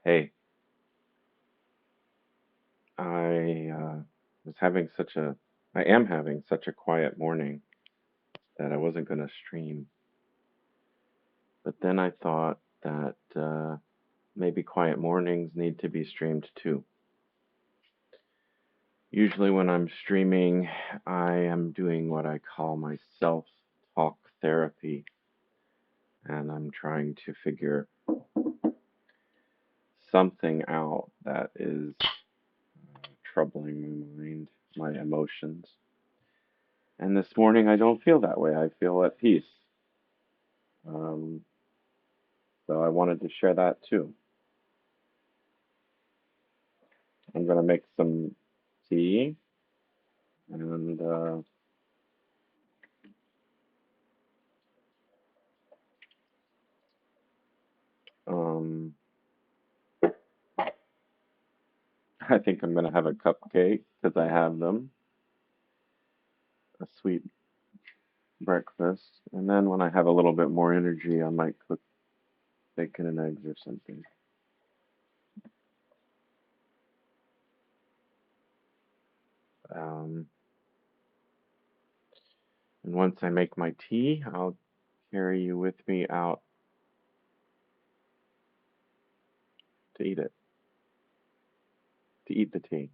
Hey, I was having such a, I am having such a quiet morning that I wasn't going to stream. But then I thought that maybe quiet mornings need to be streamed too. Usually, when I'm streaming, I am doing what I call my self talk therapy, and I'm trying to figure something out that is troubling my mind, my emotions. And this morning, I don't feel that way. I feel at peace. Um, so I wanted to share that too. I'm gonna make some tea and um, I think I'm gonna have a cupcake because I have them, a sweet breakfast, and then when I have a little bit more energy, I might cook bacon and eggs or something. Um, and once I make my tea, I'll carry you with me out to eat it, to eat the tea.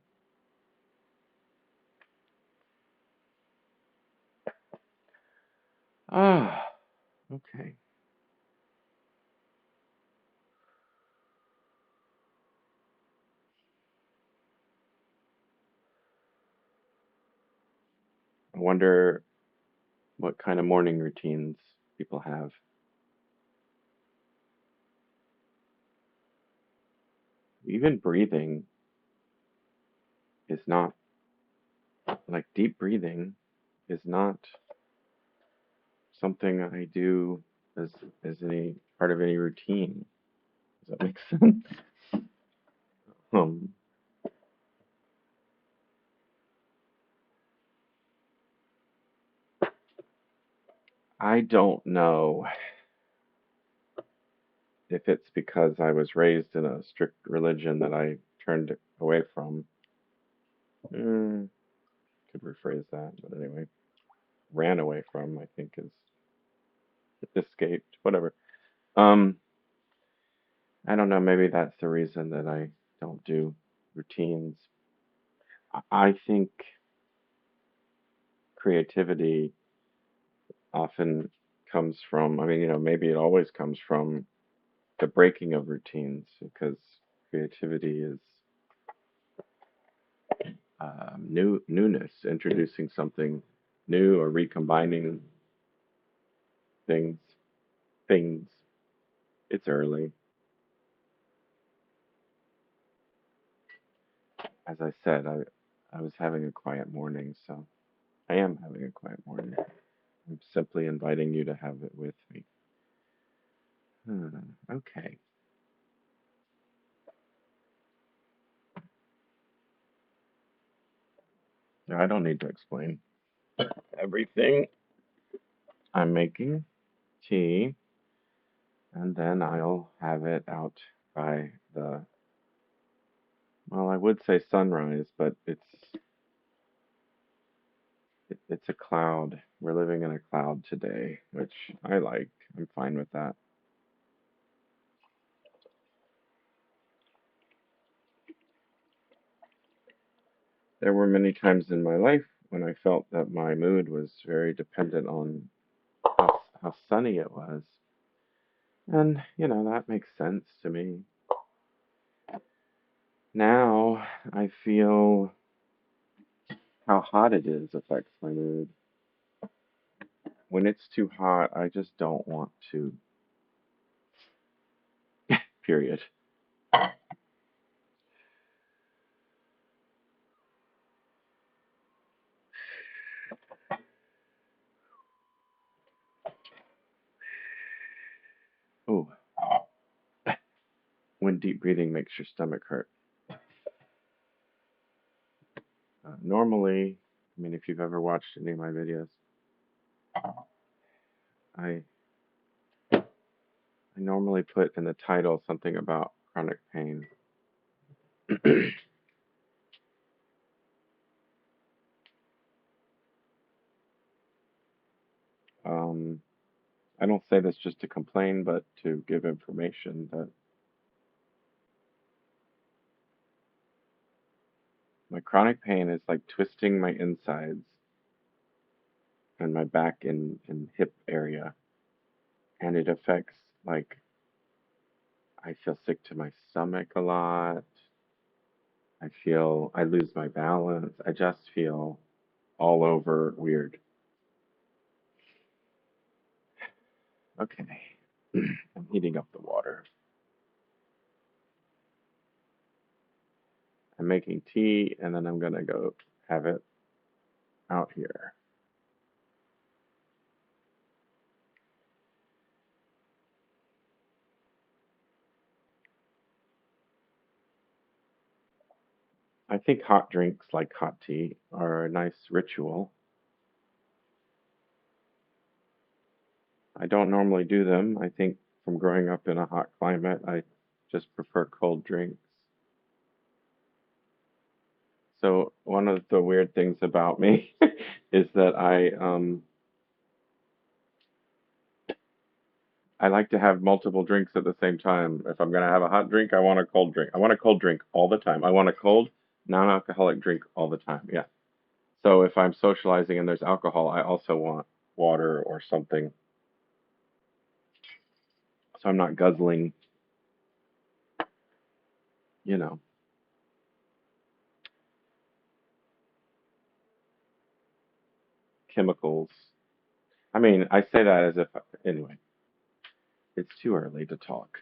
Ah, okay. I wonder what kind of morning routines people have. Even breathing is not like deep breathing is not something I do as any part of any routine. Does that make sense? Um, I don't know if it's because I was raised in a strict religion that I turned away from. Mm, could rephrase that, but anyway, ran away from. I think is escaped. Whatever. Um, I don't know. Maybe that's the reason that I don't do routines. I think creativity often comes from, I mean, maybe it always comes from the breaking of routines because creativity is newness, introducing something new or recombining things. Things. It's early. As I said, I was having a quiet morning, so I am having a quiet morning. I'm simply inviting you to have it with me. Okay. I don't need to explain everything. I'm making tea, and then I'll have it out by the, well, I would say sunrise, but it's a cloud. We're living in a cloud today, which I like. I'm fine with that. There were many times in my life when I felt that my mood was very dependent on how sunny it was. And, that makes sense to me. Now I feel how hot it is affects my mood. When it's too hot, I just don't want to, period. Oh, when deep breathing makes your stomach hurt. Normally, I mean, if you've ever watched any of my videos, I I normally put in the title something about chronic pain. um, I don't say this just to complain, but to give information that my chronic pain is like twisting my insides and my back and hip area, and it affects like I feel sick to my stomach a lot. I lose my balance. I just feel all over weird. Okay. I'm heating up the water. I'm making tea and then I'm gonna go have it out here. I think hot drinks like hot tea are a nice ritual. I don't normally do them. I think from growing up in a hot climate, I just prefer cold drinks. So one of the weird things about me is that I like to have multiple drinks at the same time. If I'm gonna have a hot drink, I want a cold drink. I want a cold drink all the time. I want a cold, non-alcoholic drink all the time. Yeah. So if I'm socializing and there's alcohol, I also want water or something. So I'm not guzzling, you know, chemicals. I mean, I say that as if, anyway, it's too early to talk.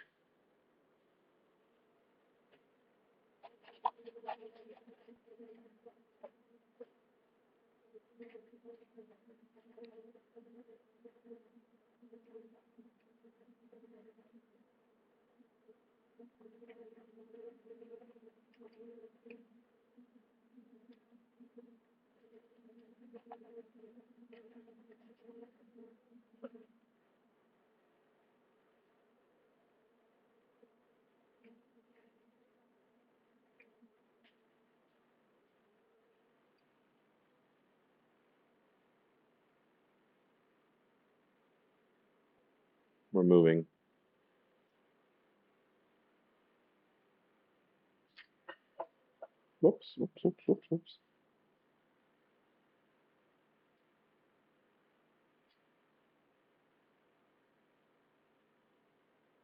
We're moving. Whoops, whoops, whoops, whoops, whoops.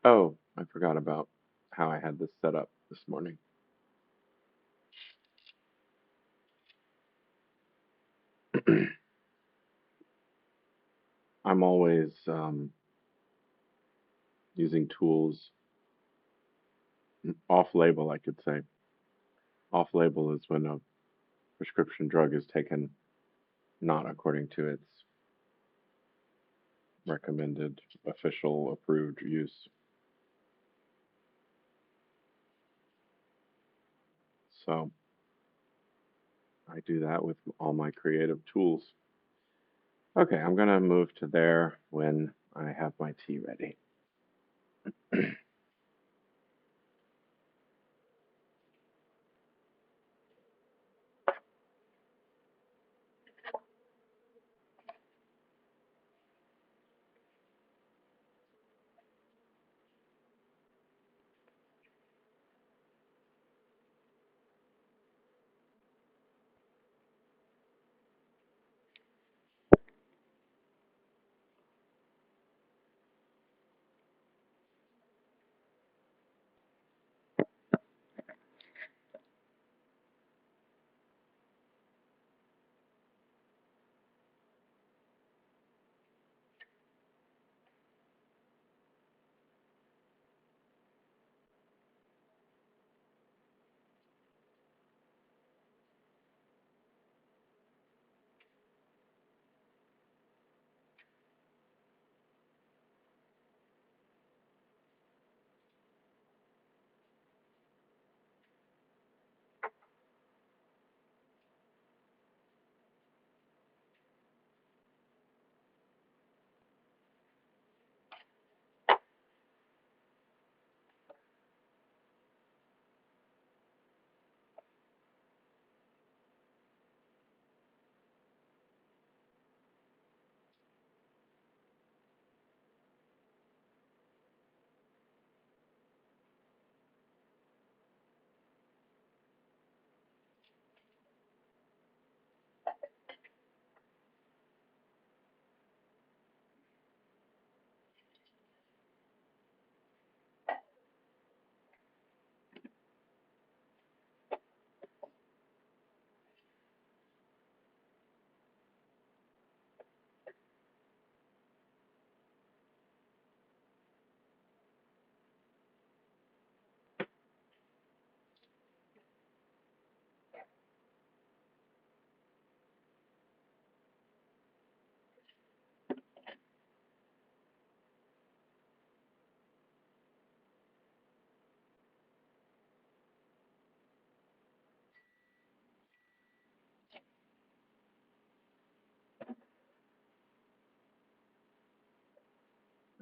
Oh, I forgot about how I had this set up this morning. I'm always using tools off label, I could say. Off label is when a prescription drug is taken not according to its recommended, official, approved use. So I do that with all my creative tools. Okay, I'm gonna move to there when I have my tea ready.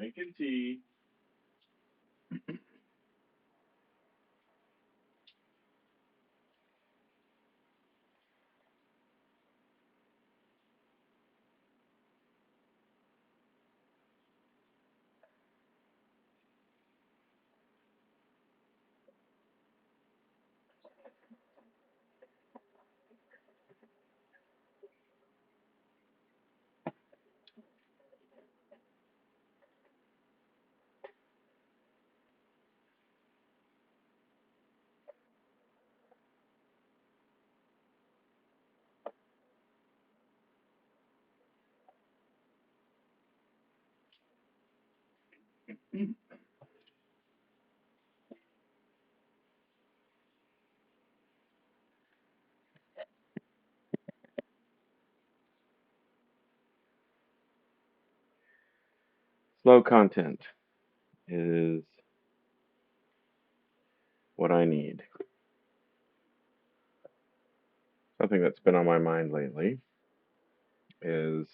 Making tea. Slow content is what I need. Something that's been on my mind lately is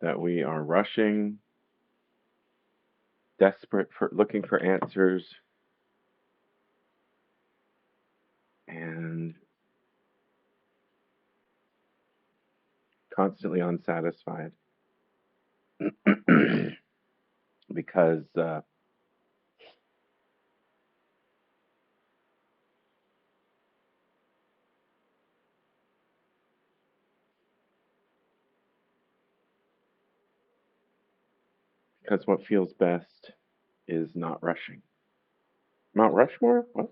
that we are rushing, desperate for looking for answers, and constantly unsatisfied because because what feels best is not rushing. Mount Rushmore? What?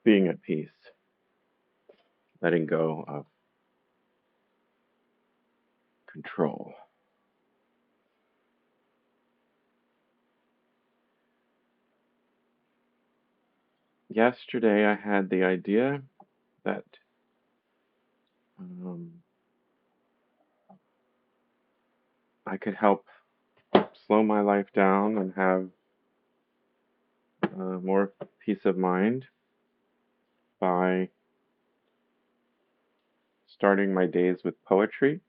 Being at peace, letting go of control. Yesterday, I had the idea that um, I could help slow my life down and have more peace of mind by starting my days with poetry.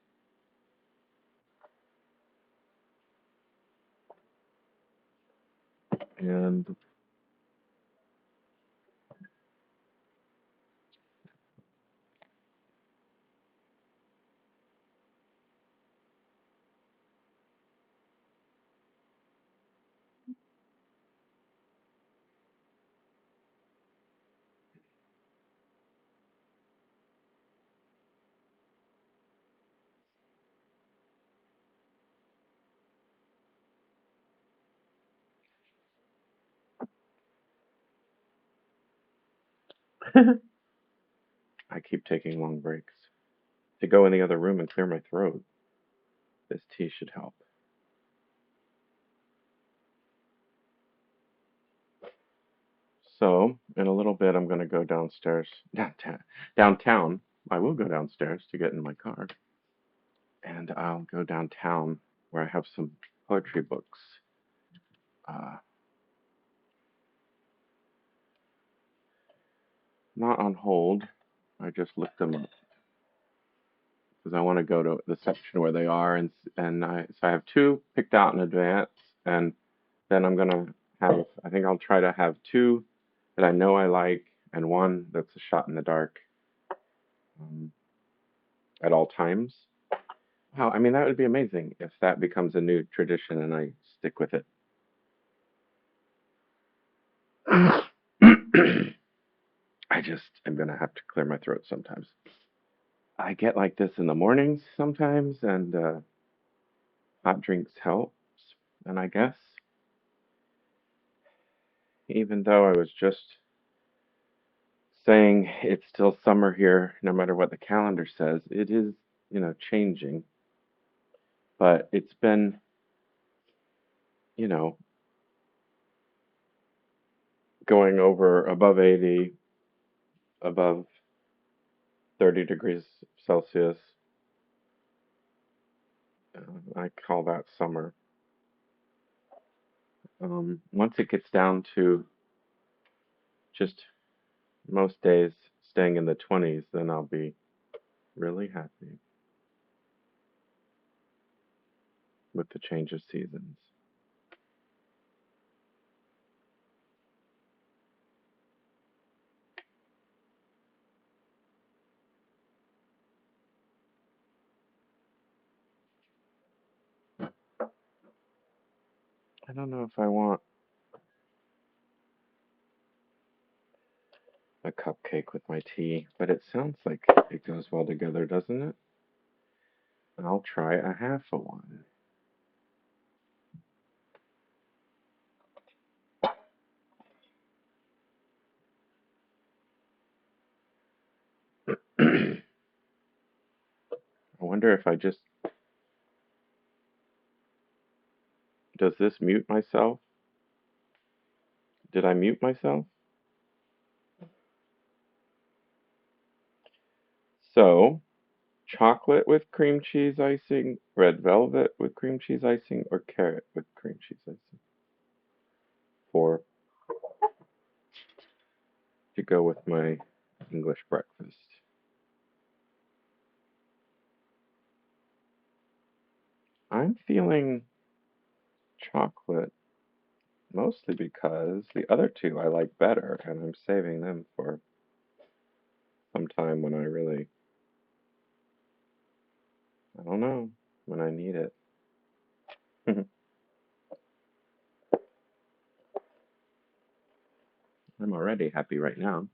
And I keep taking long breaks to go in the other room and clear my throat. This tea should help. So, in a little bit, I'm going to go downstairs, downtown. I will go downstairs to get in my car, and I'll go downtown where I have some poetry books. Uh, Not on hold. I just looked them up because I want to go to the section where they are, so I have two picked out in advance, and then I'm gonna have. I think I'll try to have two that I know I like, and one that's a shot in the dark um, at all times. Wow, I mean that would be amazing if that becomes a new tradition and I stick with it. I just am gonna have to clear my throat sometimes. I get like this in the mornings sometimes, and hot drinks helps. And I guess even though I was just saying it's still summer here, no matter what the calendar says, it is, changing. But it's been, you know, going over above 80, above 30 degrees Celsius. I call that summer. Once it gets down to just most days staying in the 20s, then I'll be really happy with the change of seasons. I don't know if I want a cupcake with my tea, but it sounds like it goes well together, doesn't it? I'll try a half a one. I wonder if I just. Does this mute myself? Did I mute myself? So, chocolate with cream cheese icing, red velvet with cream cheese icing, or carrot with cream cheese icing? For to go with my English breakfast. I'm feeling chocolate mostly because the other two I like better, and I'm saving them for some time when I really, I don't know, when I need it. I'm already happy right now.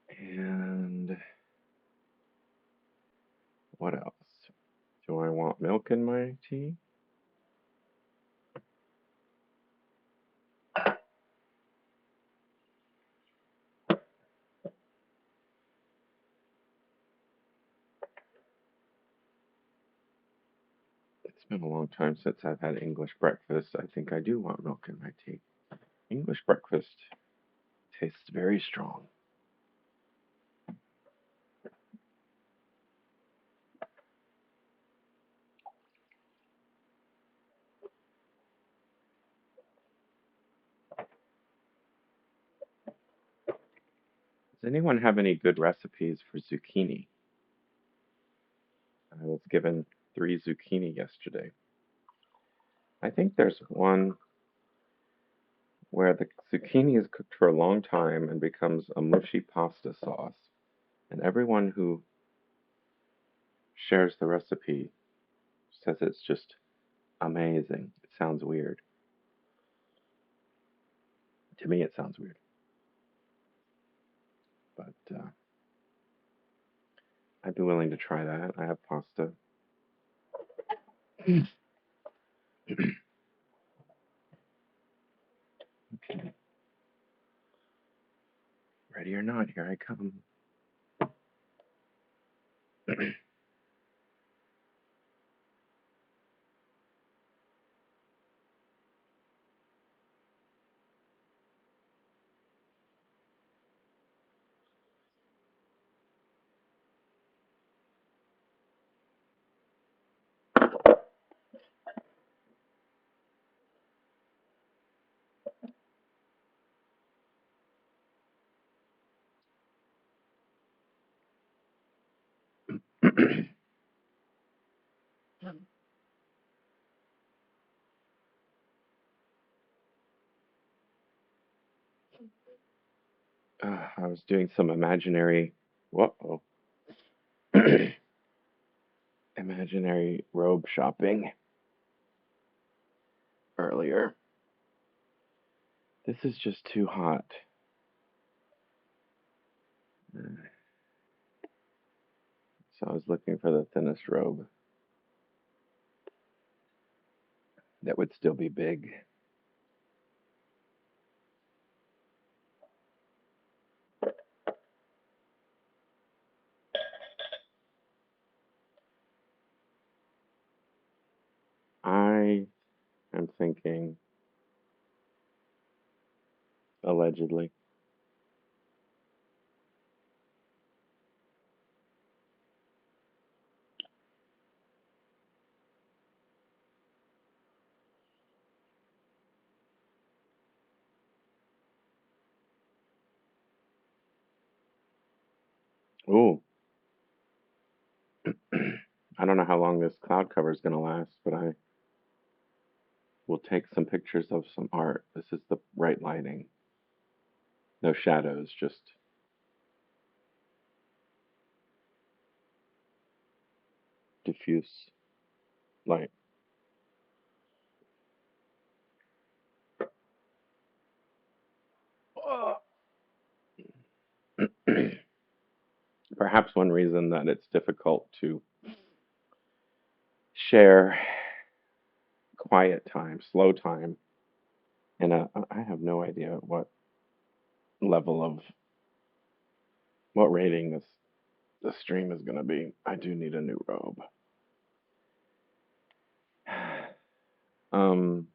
And what else? Do I want milk in my tea? It's been a long time since I've had English breakfast. I think I do want milk in my tea. English breakfast tastes very strong. Does anyone have any good recipes for zucchini? I was given 3 zucchini yesterday. I think there's one where the zucchini is cooked for a long time and becomes a mushy pasta sauce. And everyone who shares the recipe says it's just amazing. It sounds weird. To me, it sounds weird. But I'd be willing to try that. I have pasta. Okay. Ready or not, here I come. I was doing some imaginary. Whoa. imaginary robe shopping earlier. This is just too hot. So I was looking for the thinnest robe that would still be big. I am thinking, allegedly. Ooh, I don't know how long this cloud cover is going to last, but I will take some pictures of some art. This is the right lighting. No shadows, just diffuse light. Perhaps one reason that it's difficult to share quiet time, slow time, and I have no idea level of what rating this stream is going to be. I do need a new robe. Um,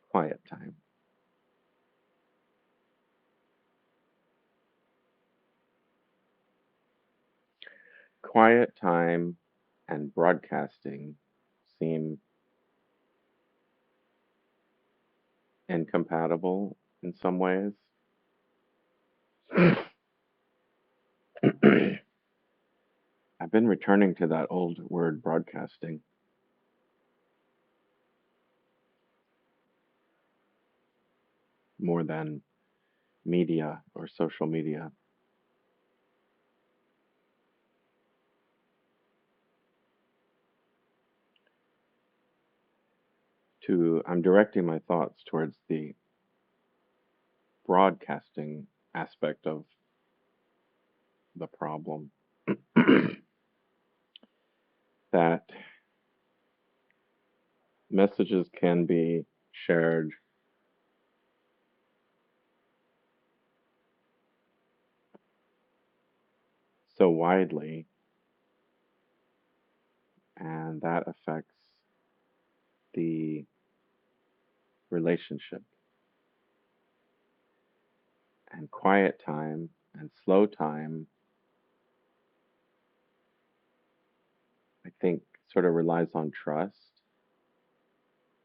quiet time. Quiet time and broadcasting seem incompatible in some ways. I've been returning to that old word broadcasting more than media or social media. I'm directing my thoughts towards the broadcasting aspect of the problem. That messages can be shared so widely, and that affects the relationship. And quiet time and slow time, I think, sort of relies on trust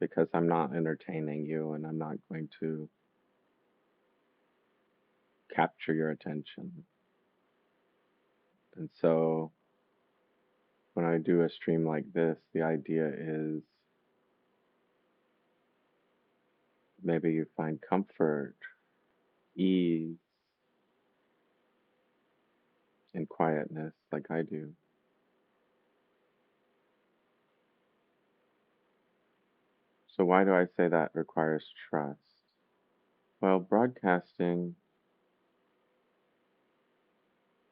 because I'm not entertaining you and I'm not going to capture your attention. And so when I do a stream like this, the idea is maybe you find comfort, ease, and quietness like I do. So why do I say that requires trust? Well, broadcasting,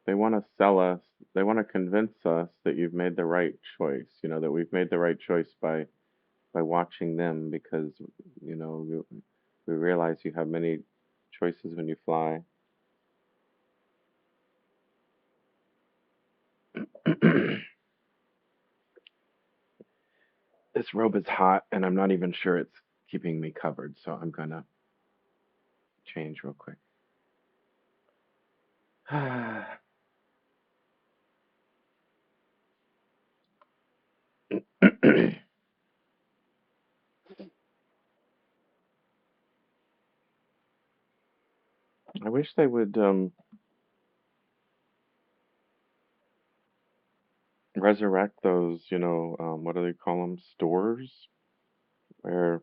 they want to sell us, they want to convince us that you've made the right choice, that we've made the right choice by watching them because, we realize you have many choices when you fly. This robe is hot and I'm not even sure it's keeping me covered, so I'm gonna change real quick. I wish they would resurrect those, what do they call them? Stores where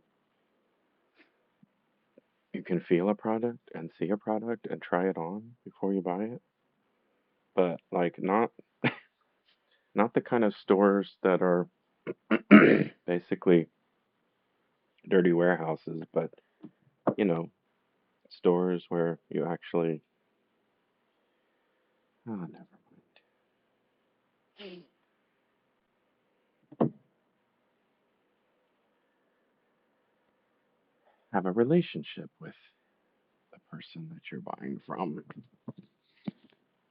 You can feel a product and see a product and try it on before you buy it, but like not the kind of stores that are basically dirty warehouses, but you know, stores where you actually never mind. Have a relationship with the person that you're buying from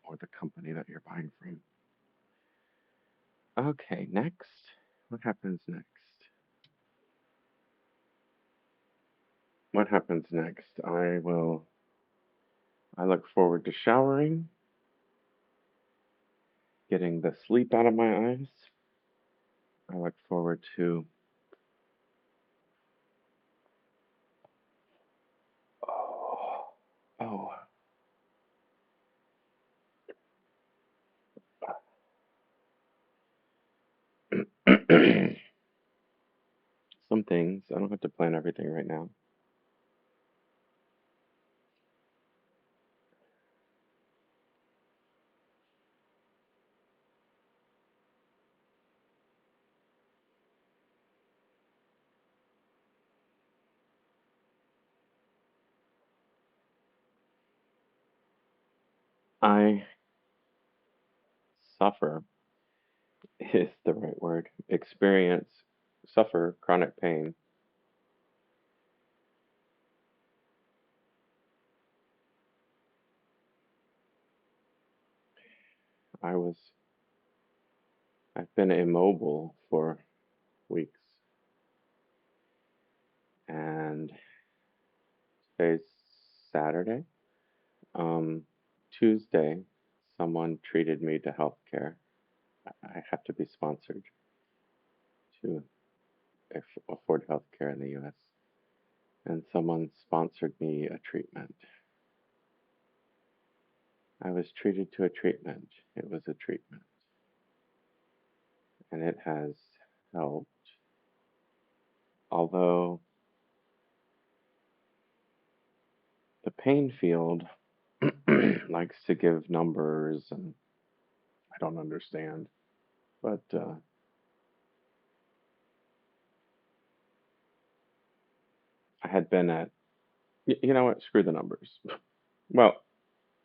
or the company that you're buying from. Okay, next. What happens next? What happens next? I look forward to showering, getting the sleep out of my eyes. I look forward to, oh, oh, some things. I don't have to plan everything right now. I suffer is the right word. Suffer chronic pain. I was, I've been immobile for weeks, and today's Saturday. Um, Tuesday, someone treated me to healthcare. I have to be sponsored to afford healthcare in the U.S. And someone sponsored me a treatment. I was treated to a treatment. It was a treatment, and it has helped. Although the pain field likes to give numbers, and I don't understand. But I had been at, you know what? Screw the numbers. Well,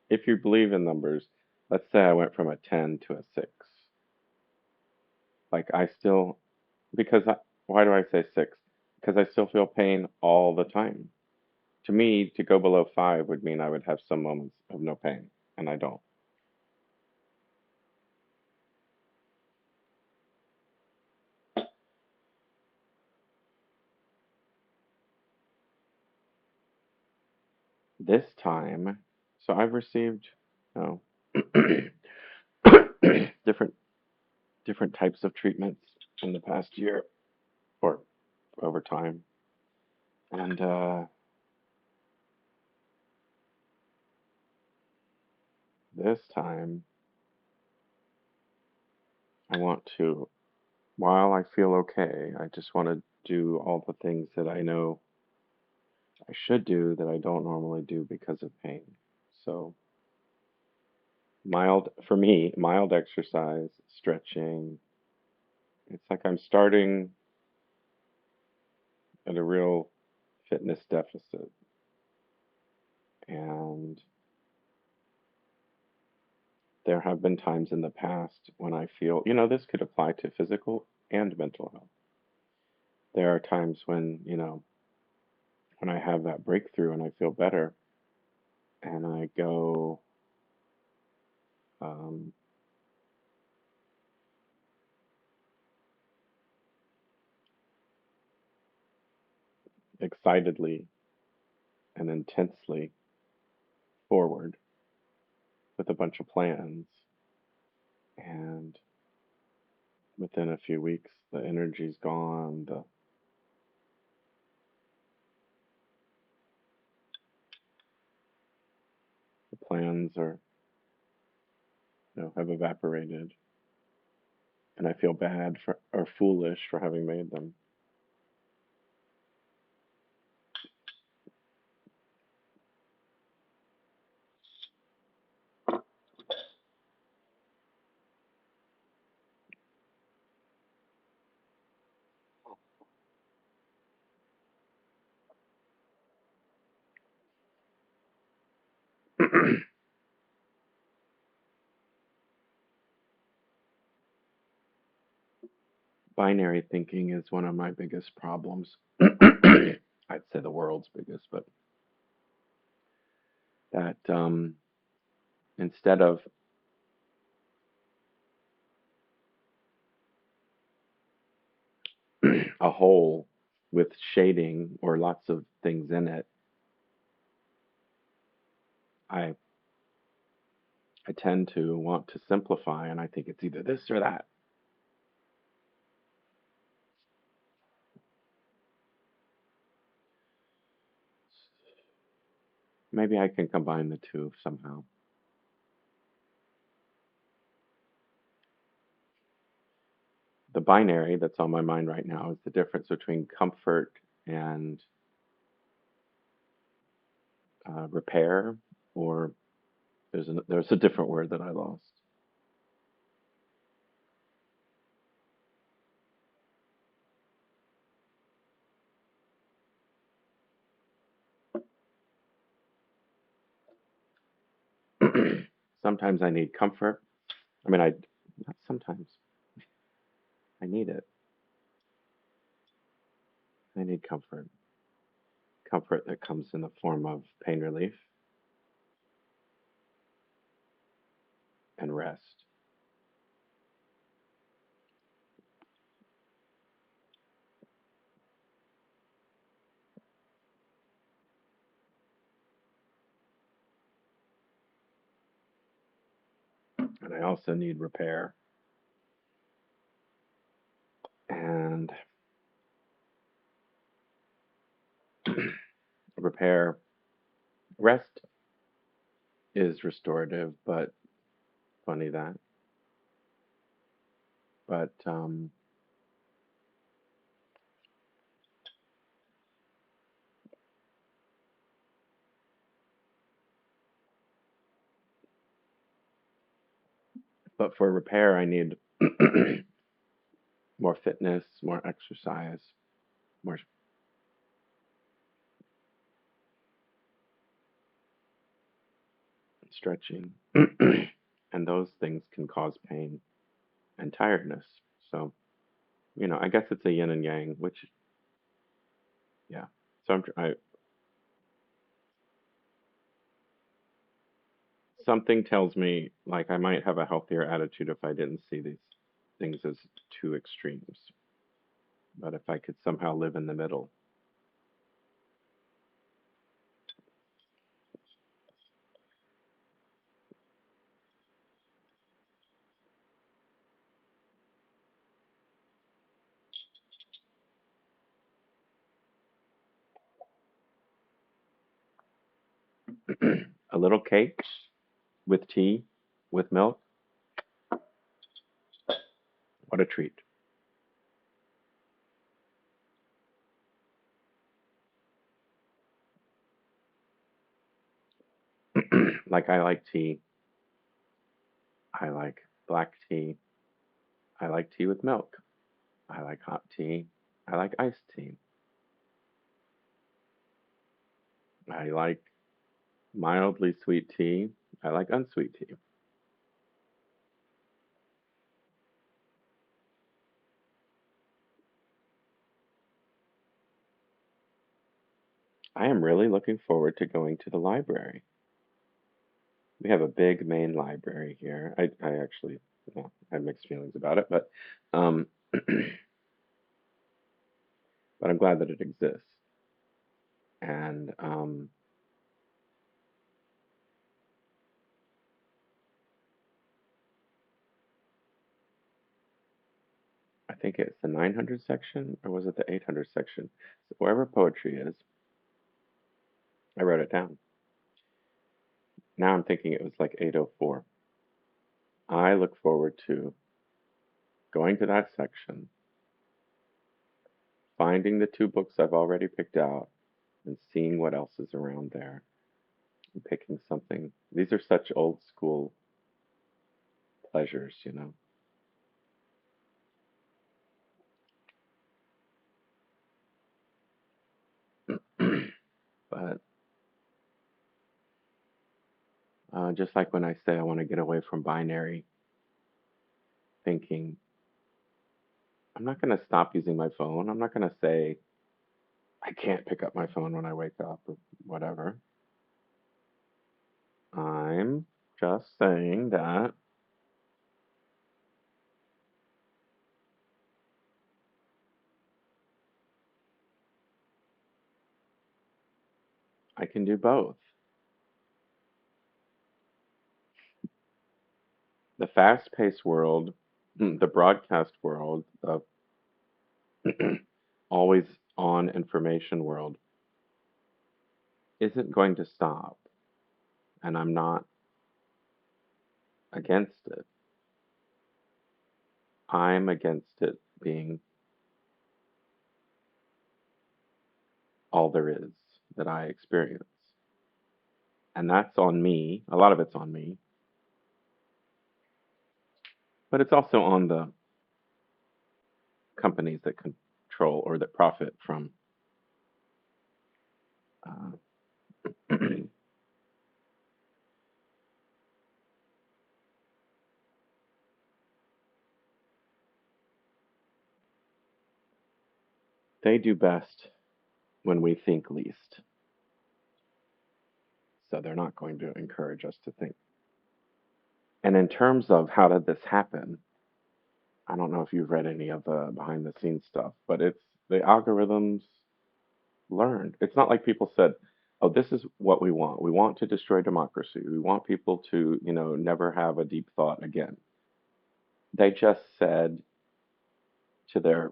if you believe in numbers, let's say I went from a 10 to a 6. Like I still, because why do I say 6? Because I still feel pain all the time. To me, to go below 5 would mean I would have some moments of no pain, and I don't. This time, so I've received, you different types of treatments in the past year or over time, and this time I want to. While I feel okay, I just want to do all the things that I know I should do that I don't normally do because of pain. So, for me, mild exercise, stretching. It's like I'm starting at a real fitness deficit. And there have been times in the past when I feel, this could apply to physical and mental health. There are times when, when I have that breakthrough and I feel better and I go, um, excitedly and intensely forward with a bunch of plans. And within a few weeks, the energy's gone, the plans are, have evaporated, and I feel bad for or foolish for having made them. Binary thinking is one of my biggest problems. I'd say the world's biggest, but that instead of a hole with shading or lots of things in it, I I tend to want to simplify, and I think it's either this or that. Maybe I can combine the two somehow. The binary that's on my mind right now is the difference between comfort and repair, or there's a different word that I lost. Sometimes I need comfort. I mean, I not sometimes I need it. I need comfort. Comfort that comes in the form of pain relief and rest. And I also need repair. And repair, rest is restorative, but funny that. But for repair, I need more fitness, more exercise, more stretching. And those things can cause pain and tiredness. So, I guess it's a yin and yang, which, yeah. So something tells me like I might have a healthier attitude if I didn't see these things as two extremes. But if I could somehow live in the middle, a little cake with tea, with milk, what a treat. Like I like tea, I like black tea, I like tea with milk, I like hot tea, I like iced tea, I like mildly sweet tea, I like unsweet tea. I am really looking forward to going to the library. We have a big main library here. I actually, well, I have mixed feelings about it, um, but I'm glad that it exists. And I think it's the 900 section, or was it the 800 section? So wherever poetry is, I wrote it down. Now I'm thinking it was like 804. I look forward to going to that section, finding the two books I've already picked out, and seeing what else is around there, and picking something. These are such old school pleasures. But Just like when I say I want to get away from binary thinking, I'm not going to stop using my phone. I'm not going to say I can't pick up my phone when I wake up or whatever. I'm just saying that I can do both. The fast paced world, the broadcast world, the always on information world isn't going to stop. And I'm not against it. I'm against it being all there is that I experience. And that's on me. A lot of it's on me, but it's also on the companies that control or that profit from. Uh, they do best when we think least. So they're not going to encourage us to think. And in terms of how did this happen, I don't know if you've read any of the behind the scenes stuff, but it's the algorithms learned. It's not like people said, "Oh, this is what we want. We want to destroy democracy. We want people to, never have a deep thought again." They just said to their,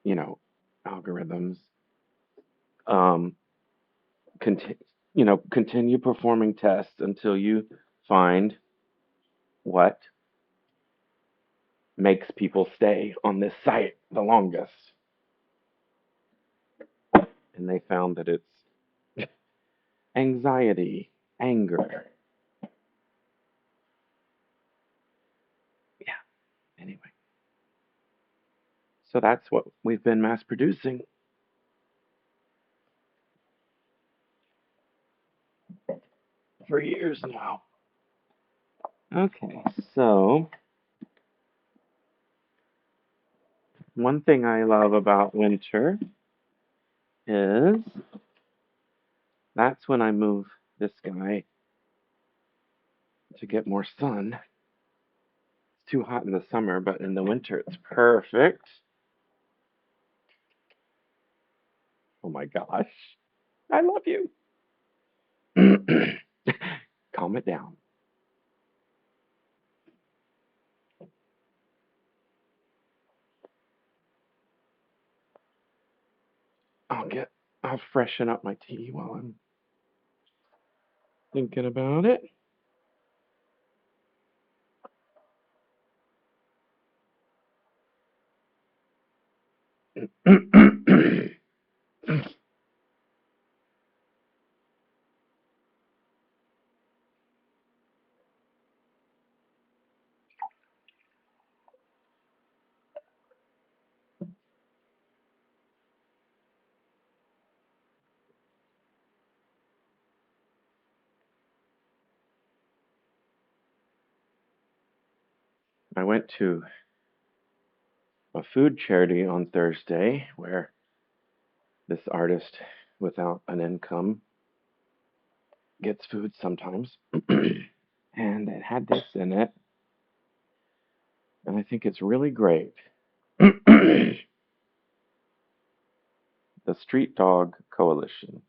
you know, algorithms, um, continue, continue performing tests until you find what makes people stay on this site the longest. And they found that it's anxiety, anger. Yeah, anyway. So that's what we've been mass producing for years now. Okay, so one thing I love about winter is that's when I move this guy to get more sun. It's too hot in the summer, but in the winter it's perfect. Oh my gosh, I love you. Calm it down. I'll freshen up my tea while I'm thinking about it. I went to a food charity on Thursday where this artist without an income gets food sometimes. And it had this in it, and I think it's really great. The Street Dog Coalition.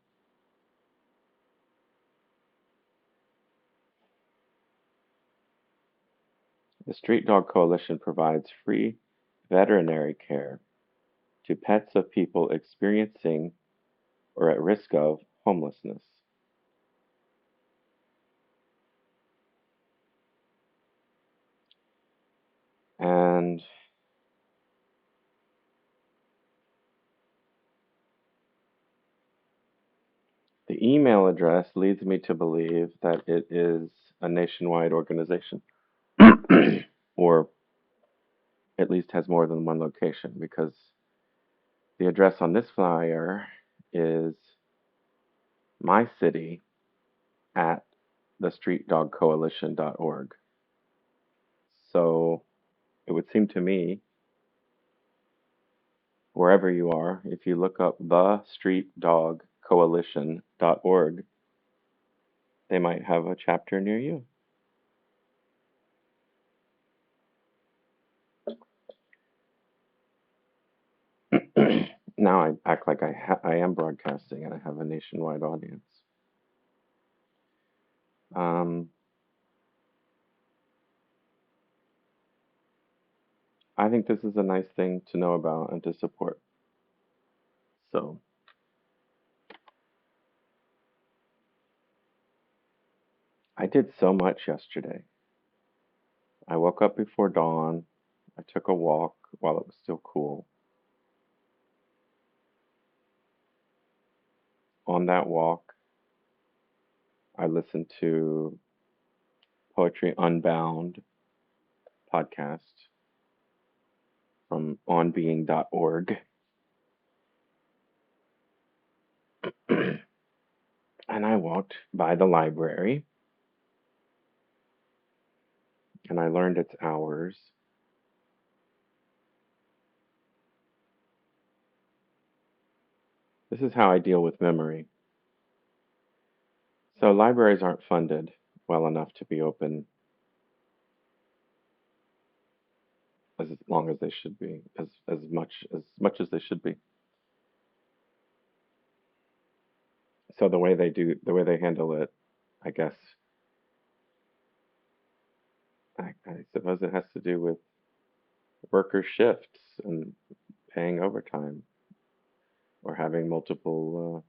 The Street Dog Coalition provides free veterinary care to pets of people experiencing or at risk of homelessness. And the email address leads me to believe that it is a nationwide organization, or at least has more than one location, because the address on this flyer is my city at thestreetdogcoalition.org. So it would seem to me, wherever you are, if you look up thestreetdogcoalition.org, they might have a chapter near you. Now I act like I am broadcasting and I have a nationwide audience. Um, I think this is a nice thing to know about and to support. So I did so much yesterday. I woke up before dawn. I took a walk while it was still cool. On that walk, I listened to Poetry Unbound podcast from onbeing.org. And I walked by the library and I learned its hours. This is how I deal with memory. So libraries aren't funded well enough to be open as long as they should be, as much as they should be. So the way they handle it, I guess, I suppose it has to do with worker shifts and paying overtime or having multiple.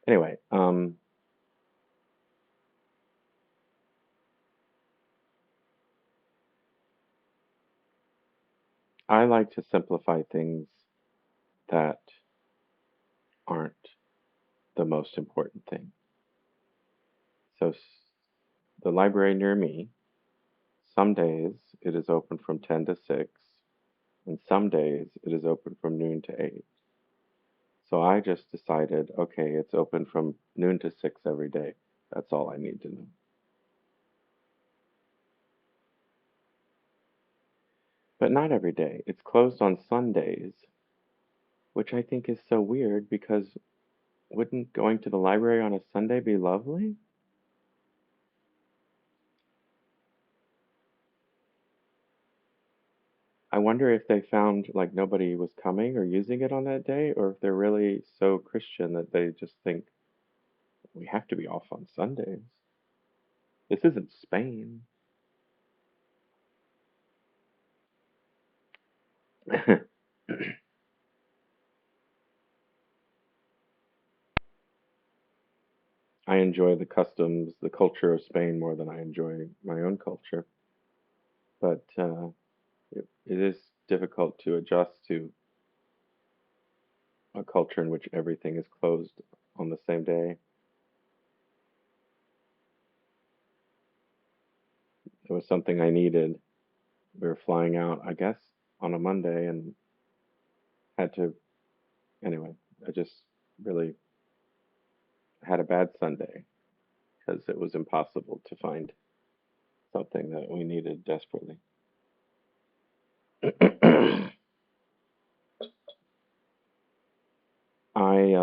Anyway, I like to simplify things that aren't the most important thing. So the library near me, some days it is open from 10 to 6, and some days it is open from noon to 8. So I just decided, okay, it's open from noon to 6 every day. That's all I need to know. But not every day. It's closed on Sundays, which I think is so weird because wouldn't going to the library on a Sunday be lovely? I wonder if they found like nobody was coming or using it on that day, or if they're really so Christian that they just think we have to be off on Sundays. This isn't Spain. I enjoy the customs, the culture of Spain more than I enjoy my own culture. But it is difficult to adjust to a culture in which everything is closed on the same day. It was something I needed. We were flying out, I guess, on a Monday and had to, anyway, I just really had a bad Sunday because it was impossible to find something that we needed desperately. I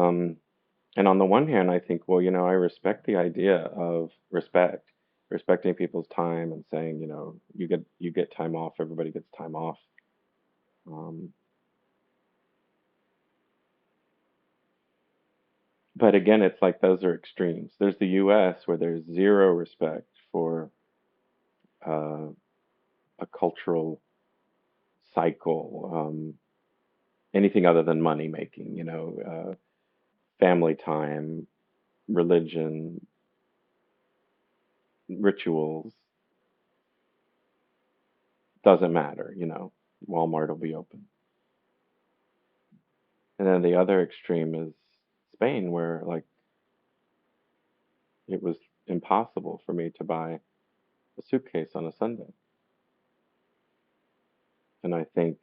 and on the one hand, I think, well, I respect the idea of respecting people's time and saying, you get time off, everybody gets time off. Um, but again, it's like those are extremes. There's the U.S. where there's zero respect for uh, a cultural cycle, anything other than money making, family time, religion, rituals, doesn't matter, Walmart will be open. And then the other extreme is Spain, where like it was impossible for me to buy a suitcase on a Sunday. And I think,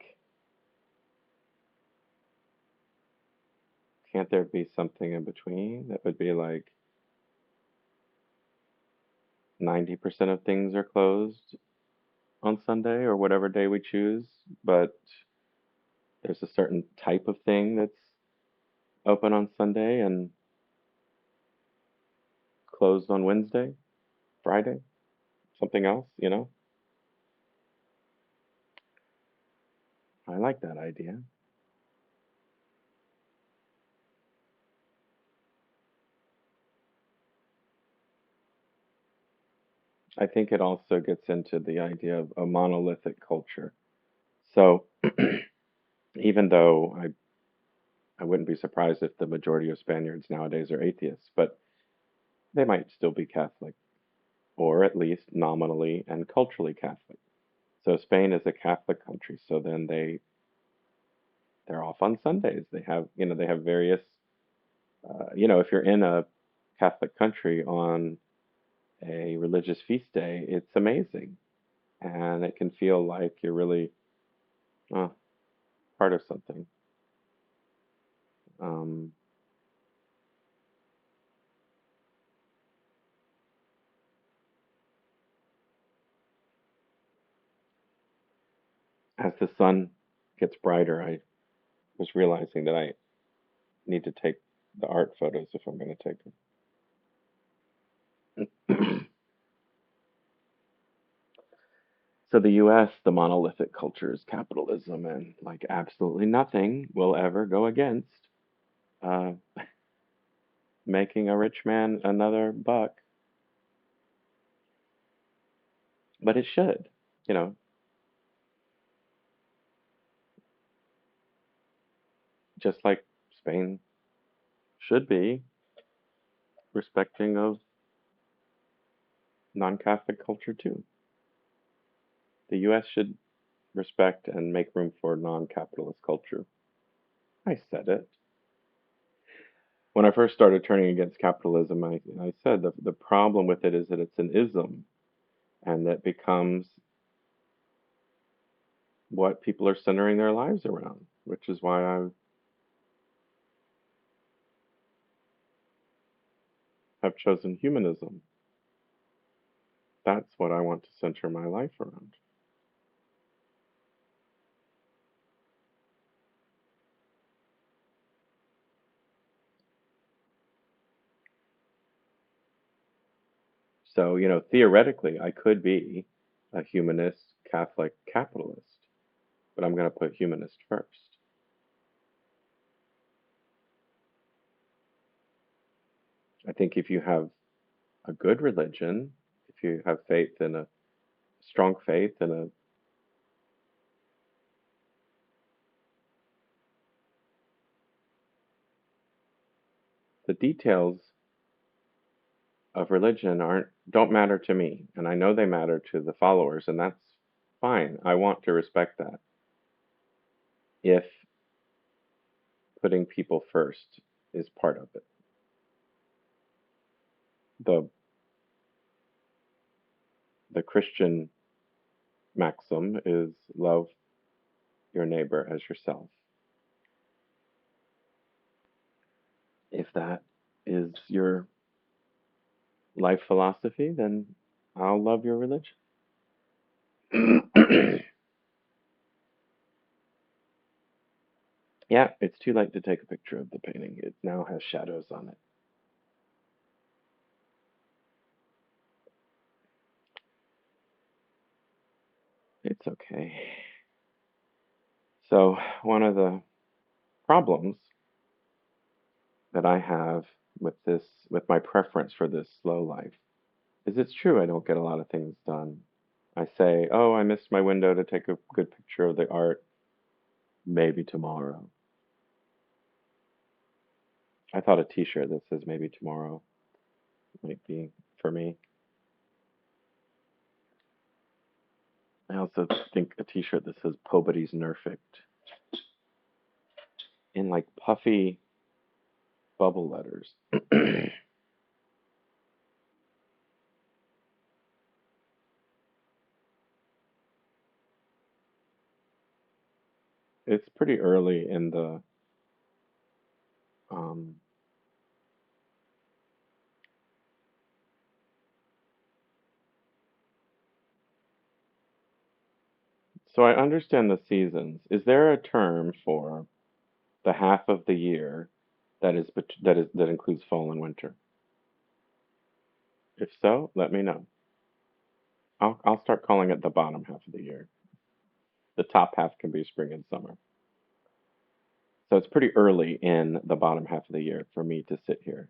can't there be something in between that would be like, 90% of things are closed on Sunday or whatever day we choose, but there's a certain type of thing that's open on Sunday and closed on Wednesday, Friday, something else, you know? I like that idea. I think it also gets into the idea of a monolithic culture. So even though I wouldn't be surprised if the majority of Spaniards nowadays are atheists, but they might still be Catholic, or at least nominally and culturally Catholic. So Spain is a Catholic country, so then they're off on Sundays. They have various if you're in a Catholic country on a religious feast day, it's amazing, and it can feel like you're really uh, part of something. Um, as the sun gets brighter, I was realizing that I need to take the art photos if I'm going to take them. So the US, the monolithic culture is capitalism, and like absolutely nothing will ever go against uh, making a rich man another buck, but it should, you know, just like Spain should be respecting of non-Catholic culture too. The US should respect and make room for non-capitalist culture. I said it. When I first started turning against capitalism, I said the problem with it is that it's an ism and that becomes what people are centering their lives around, which is why I have chosen humanism. That's what I want to center my life around. So, theoretically, I could be a humanist, Catholic, capitalist, but I'm going to put humanist first. I think if you have a good religion, if you have faith in a strong faith and the details of religion aren't don't matter to me, and I know they matter to the followers, and that's fine. I want to respect that. If putting people first is part of it. The the Christian maxim is love your neighbor as yourself. If that is your life philosophy, then I'll love your religion. Yeah, it's too late to take a picture of the painting. It now has shadows on it. It's okay. So, one of the problems that I have with my preference for this slow life, is it's true I don't get a lot of things done. I say, oh, I missed my window to take a good picture of the art. Maybe tomorrow. I thought a T-shirt that says maybe tomorrow might be for me. I also think a T-shirt that says Pobody's Nerfect in like puffy bubble letters. It's pretty early in um, So I understand the seasons. Is there a term for the half of the year that includes fall and winter? If so, let me know. I'll start calling it the bottom half of the year. The top half can be spring and summer. So it's pretty early in the bottom half of the year for me to sit here.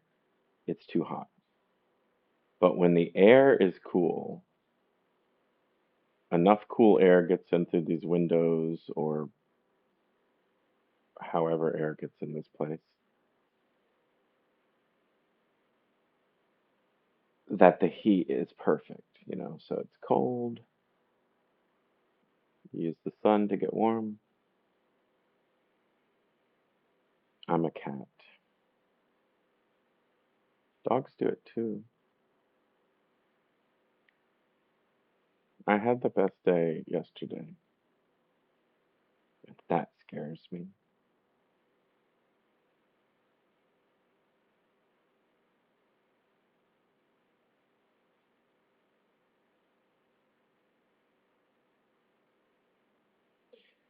It's too hot. But when the air is cool, enough cool air gets in through these windows or however air gets in this place, that the heat is perfect. So it's cold, you use the sun to get warm. I'm a cat. Dogs do it too. I had the best day yesterday. That scares me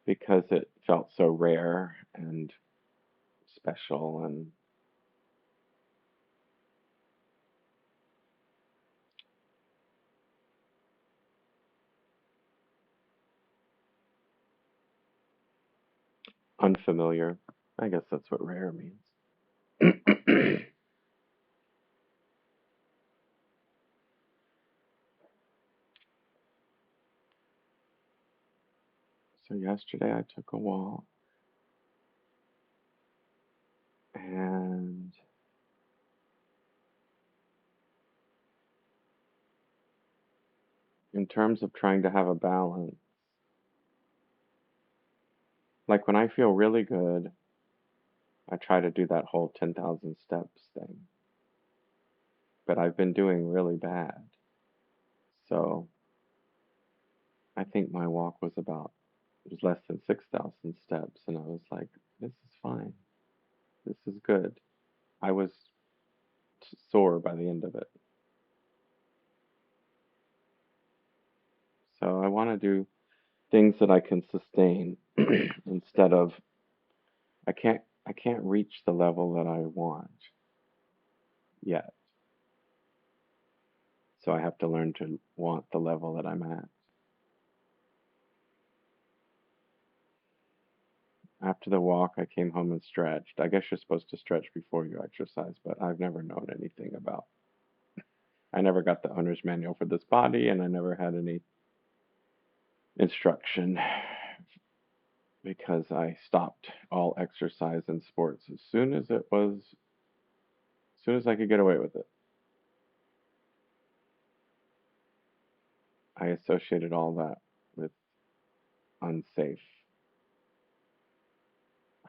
because it felt so rare and special and unfamiliar. I guess that's what rare means. So yesterday I took a walk and in terms of trying to have a balance, like when I feel really good, I try to do that whole 10,000 steps thing, but I've been doing really bad. So I think my walk it was less than 6,000 steps, and I was like, this is fine. This is good. I was sore by the end of it. So I want to do things that I can sustain instead of I can't reach the level that I want yet. So I have to learn to want the level that I'm at. After the walk, I came home and stretched. I guess you're supposed to stretch before you exercise, but I've never known anything about. I never got the owner's manual for this body, and I never had any instruction because I stopped all exercise and sports as soon as I could get away with it. I associated all that with unsafe,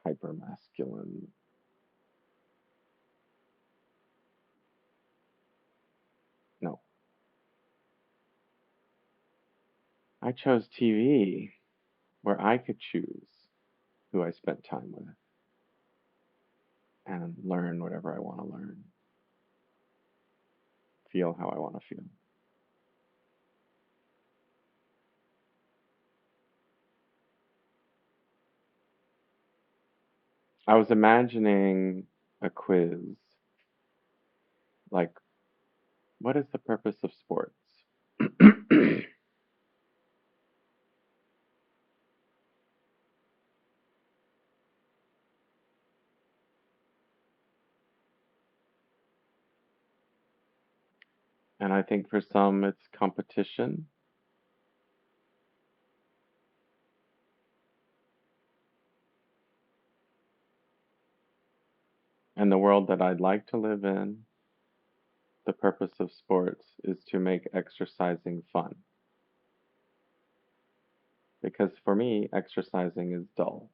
hypermasculine. No, I chose TV where I could choose who I spent time with and learn whatever I want to learn, feel how I want to feel. I was imagining a quiz like, what is the purpose of sports? And I think for some it's competition. And the world that I'd like to live in, the purpose of sports is to make exercising fun. Because for me, exercising is dull.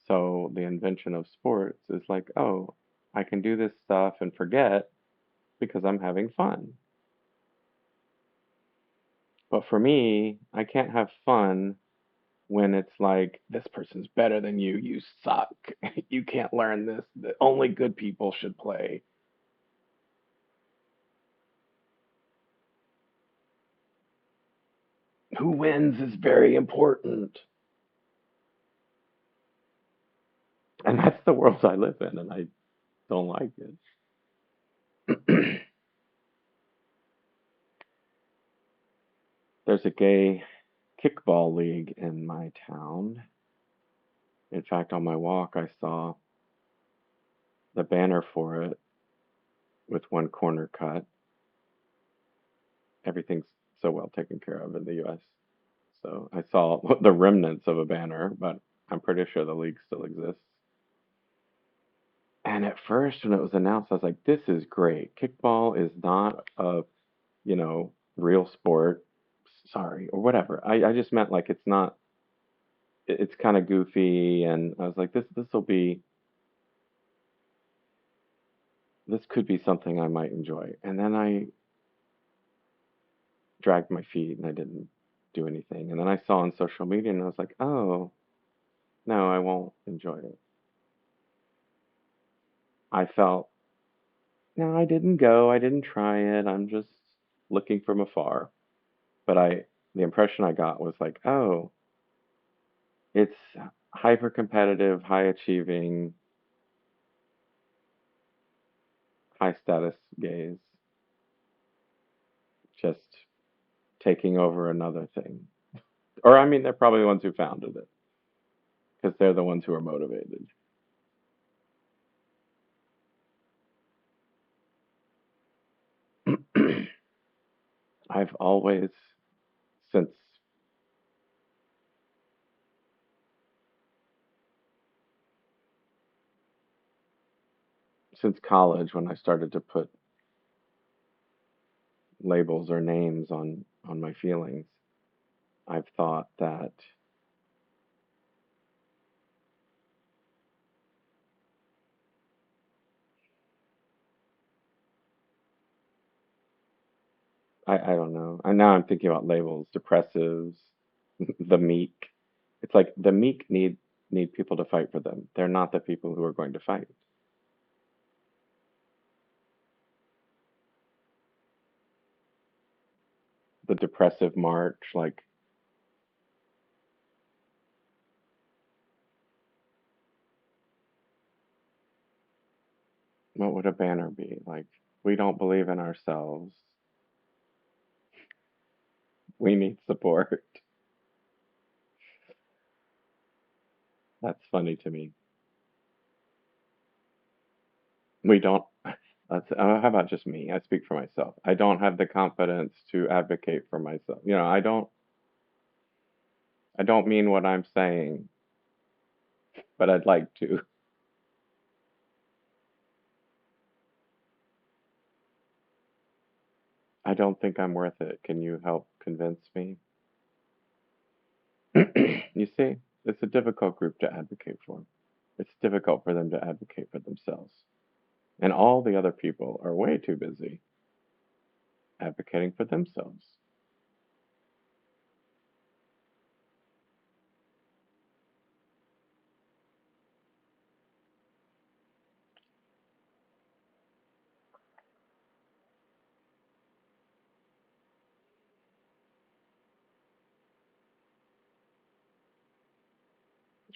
So the invention of sports is like, oh, I can do this stuff and forget because I'm having fun. But for me, I can't have fun when it's like, this person's better than you, you suck, you can't learn this, only good people should play. Who wins is very important. And that's the world I live in, and I don't like it. There's a gay kickball league in my town. In fact, on my walk, I saw the banner for it with one corner cut. Everything's so well taken care of in the US. So I saw the remnants of a banner, but I'm pretty sure the league still exists. And at first, when it was announced, I was like, this is great. Kickball is not a, real sport. Sorry, or whatever. I just meant like it's not, it's kind of goofy. And I was like, this could be something I might enjoy. And then I dragged my feet and I didn't do anything. And then I saw on social media and I was like, oh, no, I won't enjoy it. I felt, no, I didn't go. I didn't try it. I'm just looking from afar. But the impression I got was like, oh, it's hyper competitive, high achieving, high status gays just taking over another thing. Or, I mean, they're probably the ones who founded it because they're the ones who are motivated. I've always, since college, when I started to put labels or names on my feelings, I've thought that I don't know. And now I'm thinking about labels, depressives, the meek. It's like the meek need people to fight for them. They're not the people who are going to fight. The depressive march, like what would a banner be? Like we don't believe in ourselves. We need support. That's funny to me. We don't. How about just me? I speak for myself. I don't have the confidence to advocate for myself. I don't mean what I'm saying, but I'd like to. I don't think I'm worth it. Can you help convince me? You see, it's a difficult group to advocate for. It's difficult for them to advocate for themselves. And all the other people are way too busy advocating for themselves.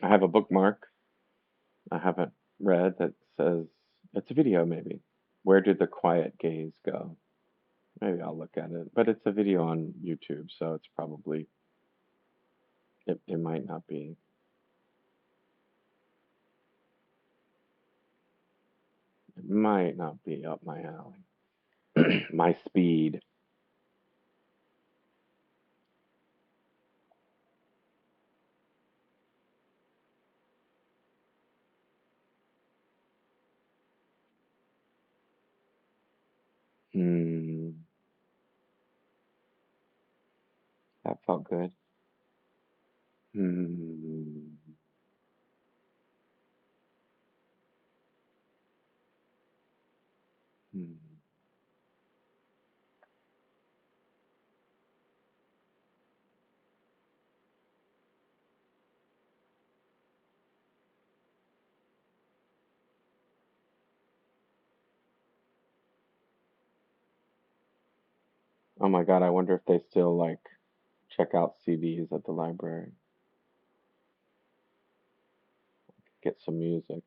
I have a bookmark I haven't read that says it's a video maybe. Where did the quiet gaze go? Maybe I'll look at it. But it's a video on YouTube, so it's probably it might not be. It might not be up my alley. My speed. Hmm. That felt good. Hmm. Hmm. Oh my God, I wonder if they still like check out CDs at the library, get some music.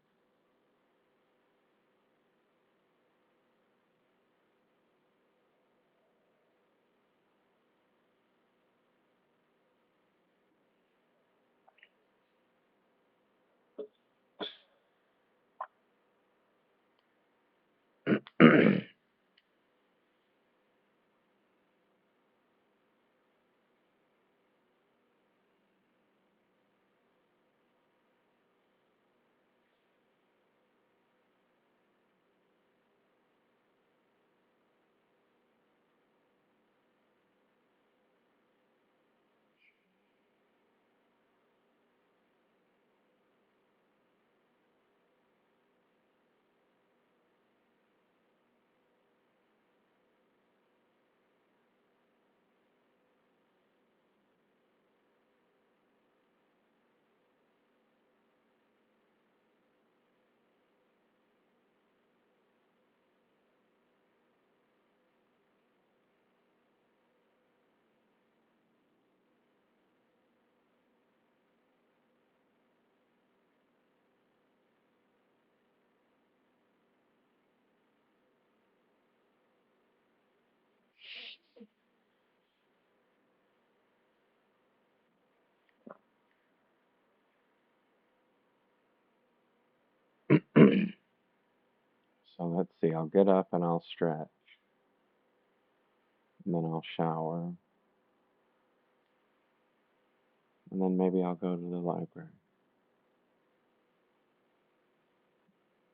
So let's see, I'll get up and I'll stretch, and then I'll shower, and then maybe I'll go to the library.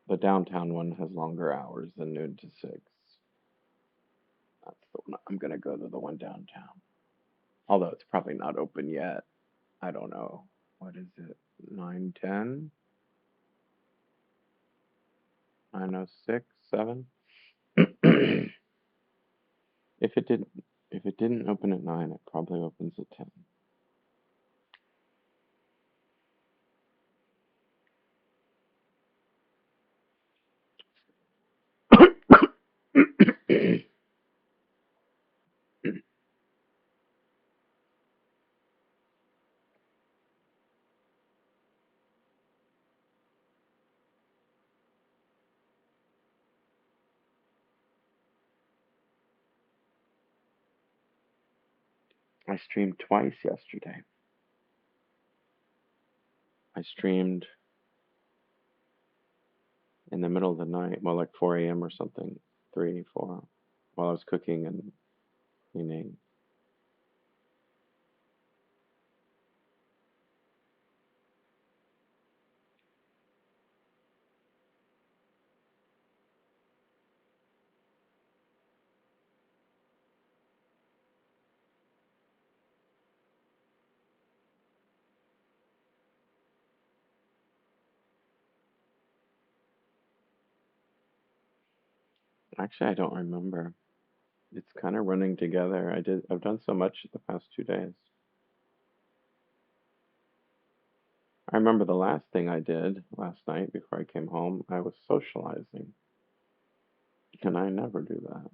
The downtown one has longer hours than noon to 6. That's the one. I'm gonna go to the one downtown. Although it's probably not open yet. I don't know. What is it? 9:10? 9:06? 7? If it didn't if it didn't open at 9, it probably opens at 10. I streamed twice yesterday. I streamed in the middle of the night, well, like 4 a.m. or something, 3, 4, while I was cooking and cleaning. Actually, I don't remember. It's kind of running together. I've done so much the past 2 days. I remember the last thing I did last night before I came home, I was socializing. And I never do that.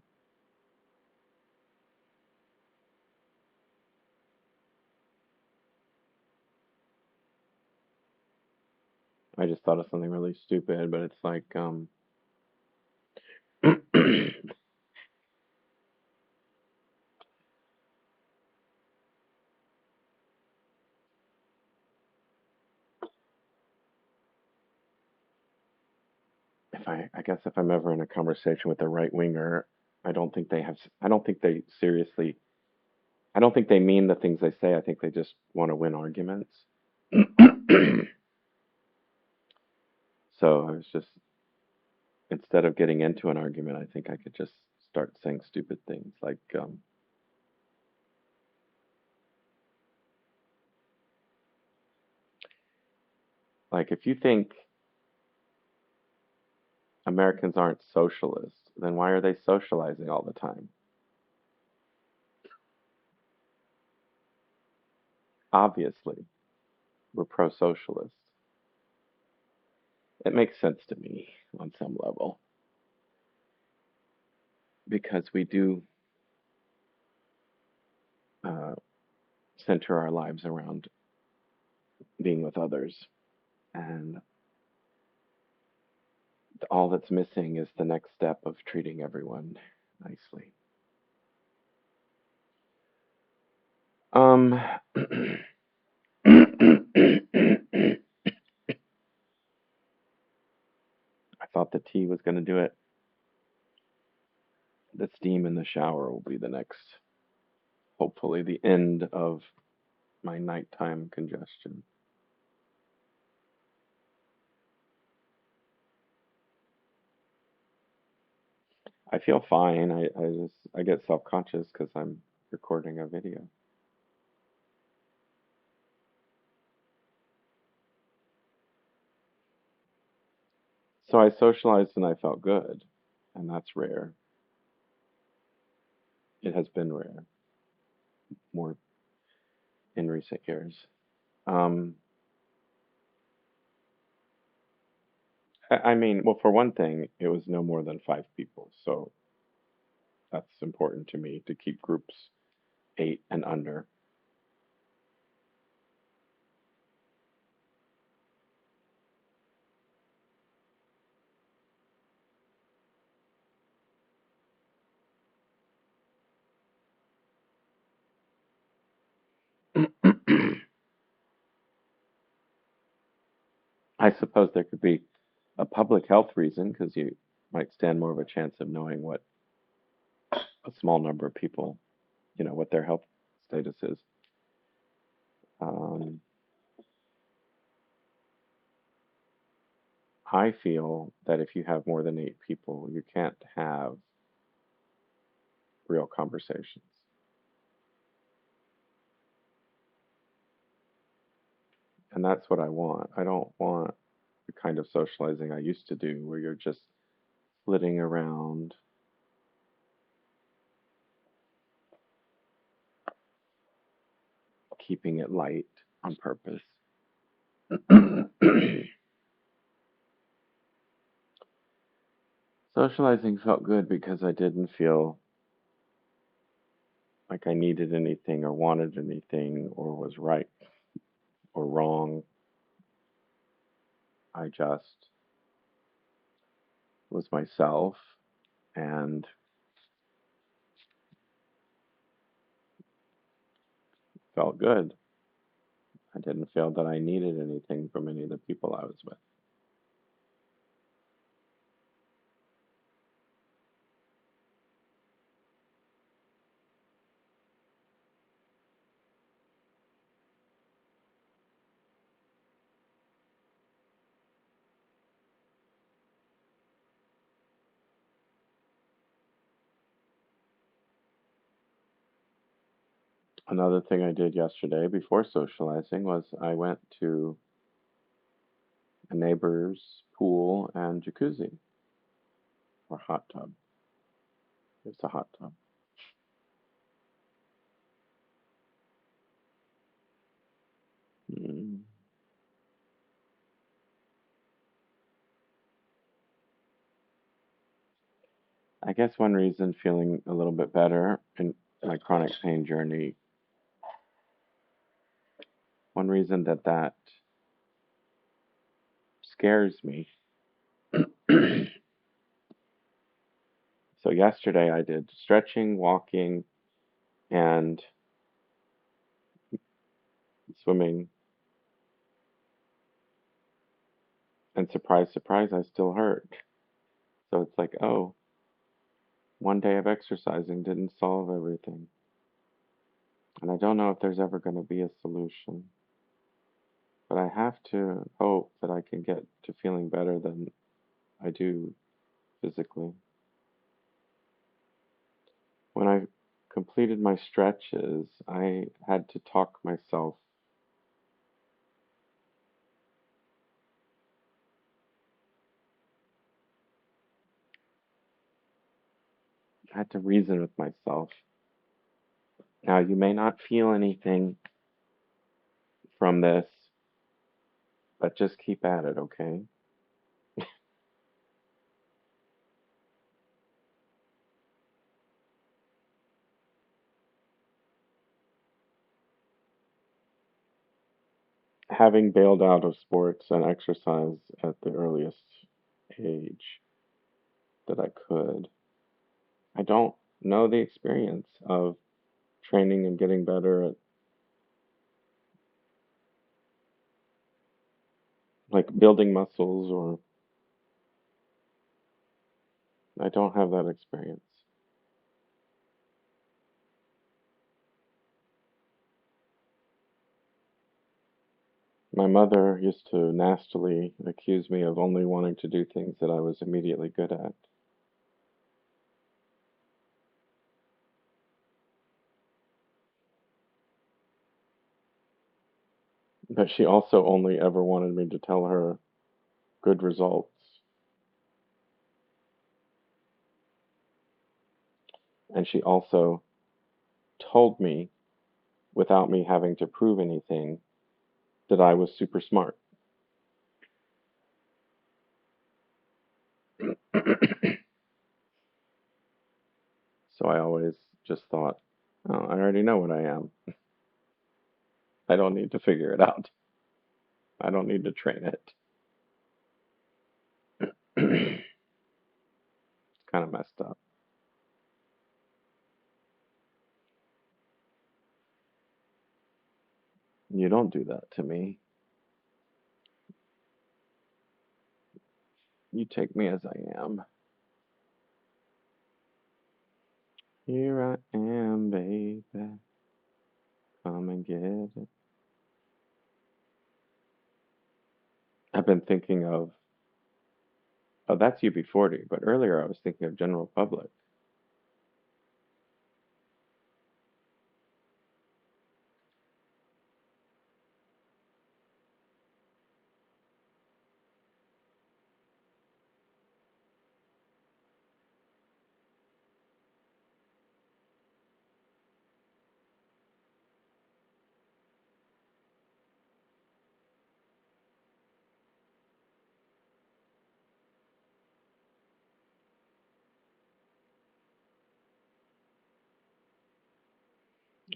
I just thought of something really stupid, but it's like, I guess if I'm ever in a conversation with a right winger, I don't think they seriously, I don't think they mean the things they say. I think they just want to win arguments. So I was just, instead of getting into an argument, I think I could just start saying stupid things like if you think Americans aren't socialists, then why are they socializing all the time? Obviously, we're pro-socialist. It makes sense to me on some level because we do uh, center our lives around being with others. And all that's missing is the next step of treating everyone nicely. I thought the tea was going to do it. The steam in the shower will be the next, hopefully, the end of my nighttime congestion. I feel fine. I get self conscious because I'm recording a video. So I socialized and I felt good, and that's rare. It has been rare more in recent years. Um, I mean, well, for one thing, it was no more than 5 people, so that's important to me to keep groups 8 and under. I suppose there could be a public health reason because you might stand more of a chance of knowing what a small number of people, what their health status is. Um, I feel that if you have more than 8 people, you can't have real conversations. And that's what I want. I don't want the kind of socializing I used to do where you're just flitting around, keeping it light on purpose. Socializing felt good because I didn't feel like I needed anything or wanted anything or was right or wrong. I just was myself and felt good. I didn't feel that I needed anything from any of the people I was with. Another thing I did yesterday before socializing was I went to a neighbor's pool and jacuzzi or hot tub. It's a hot tub. Mm. I guess one reason feeling a little bit better in my chronic pain journey, one reason that scares me. So yesterday I did stretching, walking, and swimming, and surprise, surprise, I still hurt. So it's like, oh, one day of exercising didn't solve everything. And I don't know if there's ever going to be a solution, but I have to hope that I can get to feeling better than I do physically. When I completed my stretches, I had to talk myself, I had to reason with myself. Now, you may not feel anything from this, but just keep at it, okay? having bailed out of sports and exercise at the earliest age that I could, I don't know the experience of training and getting better at like building muscles, or I don't have that experience. My mother used to nastily accuse me of only wanting to do things that I was immediately good at. But she also only ever wanted me to tell her good results. And she also told me, without me having to prove anything, that I was super smart. So I always just thought, oh, I already know what I am. I don't need to figure it out. I don't need to train it. It's kind of messed up. You don't do that to me. You take me as I am. Here I am, baby. Come and get it. I've been thinking of, oh, that's UB40, but earlier I was thinking of General Public.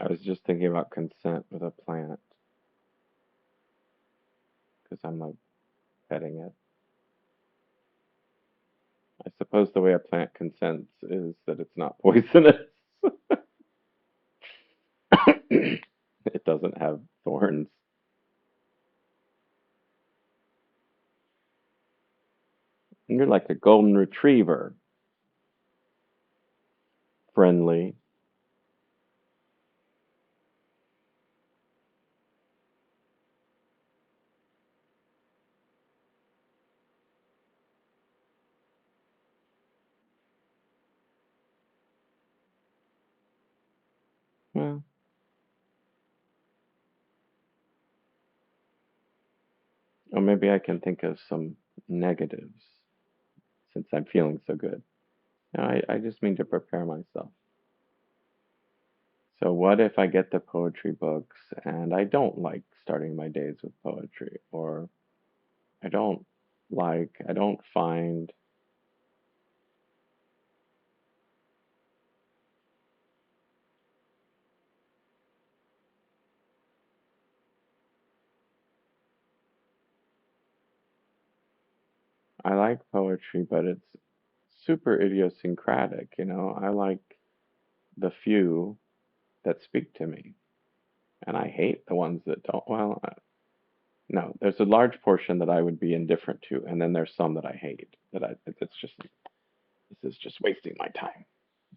I was just thinking about consent with a plant because I'm like petting it. I suppose the way a plant consents is that it's not poisonous. It doesn't have thorns. You're like a golden retriever, friendly. Well, or maybe I can think of some negatives since I'm feeling so good. No, I just mean to prepare myself. So, what if I get the poetry books and I don't like starting my days with poetry, or I don't find, I like poetry, but it's super idiosyncratic, you know? I like the few that speak to me, and I hate the ones that don't. Well, no, there's a large portion that I would be indifferent to, and then there's some that I hate. It's just this is just wasting my time.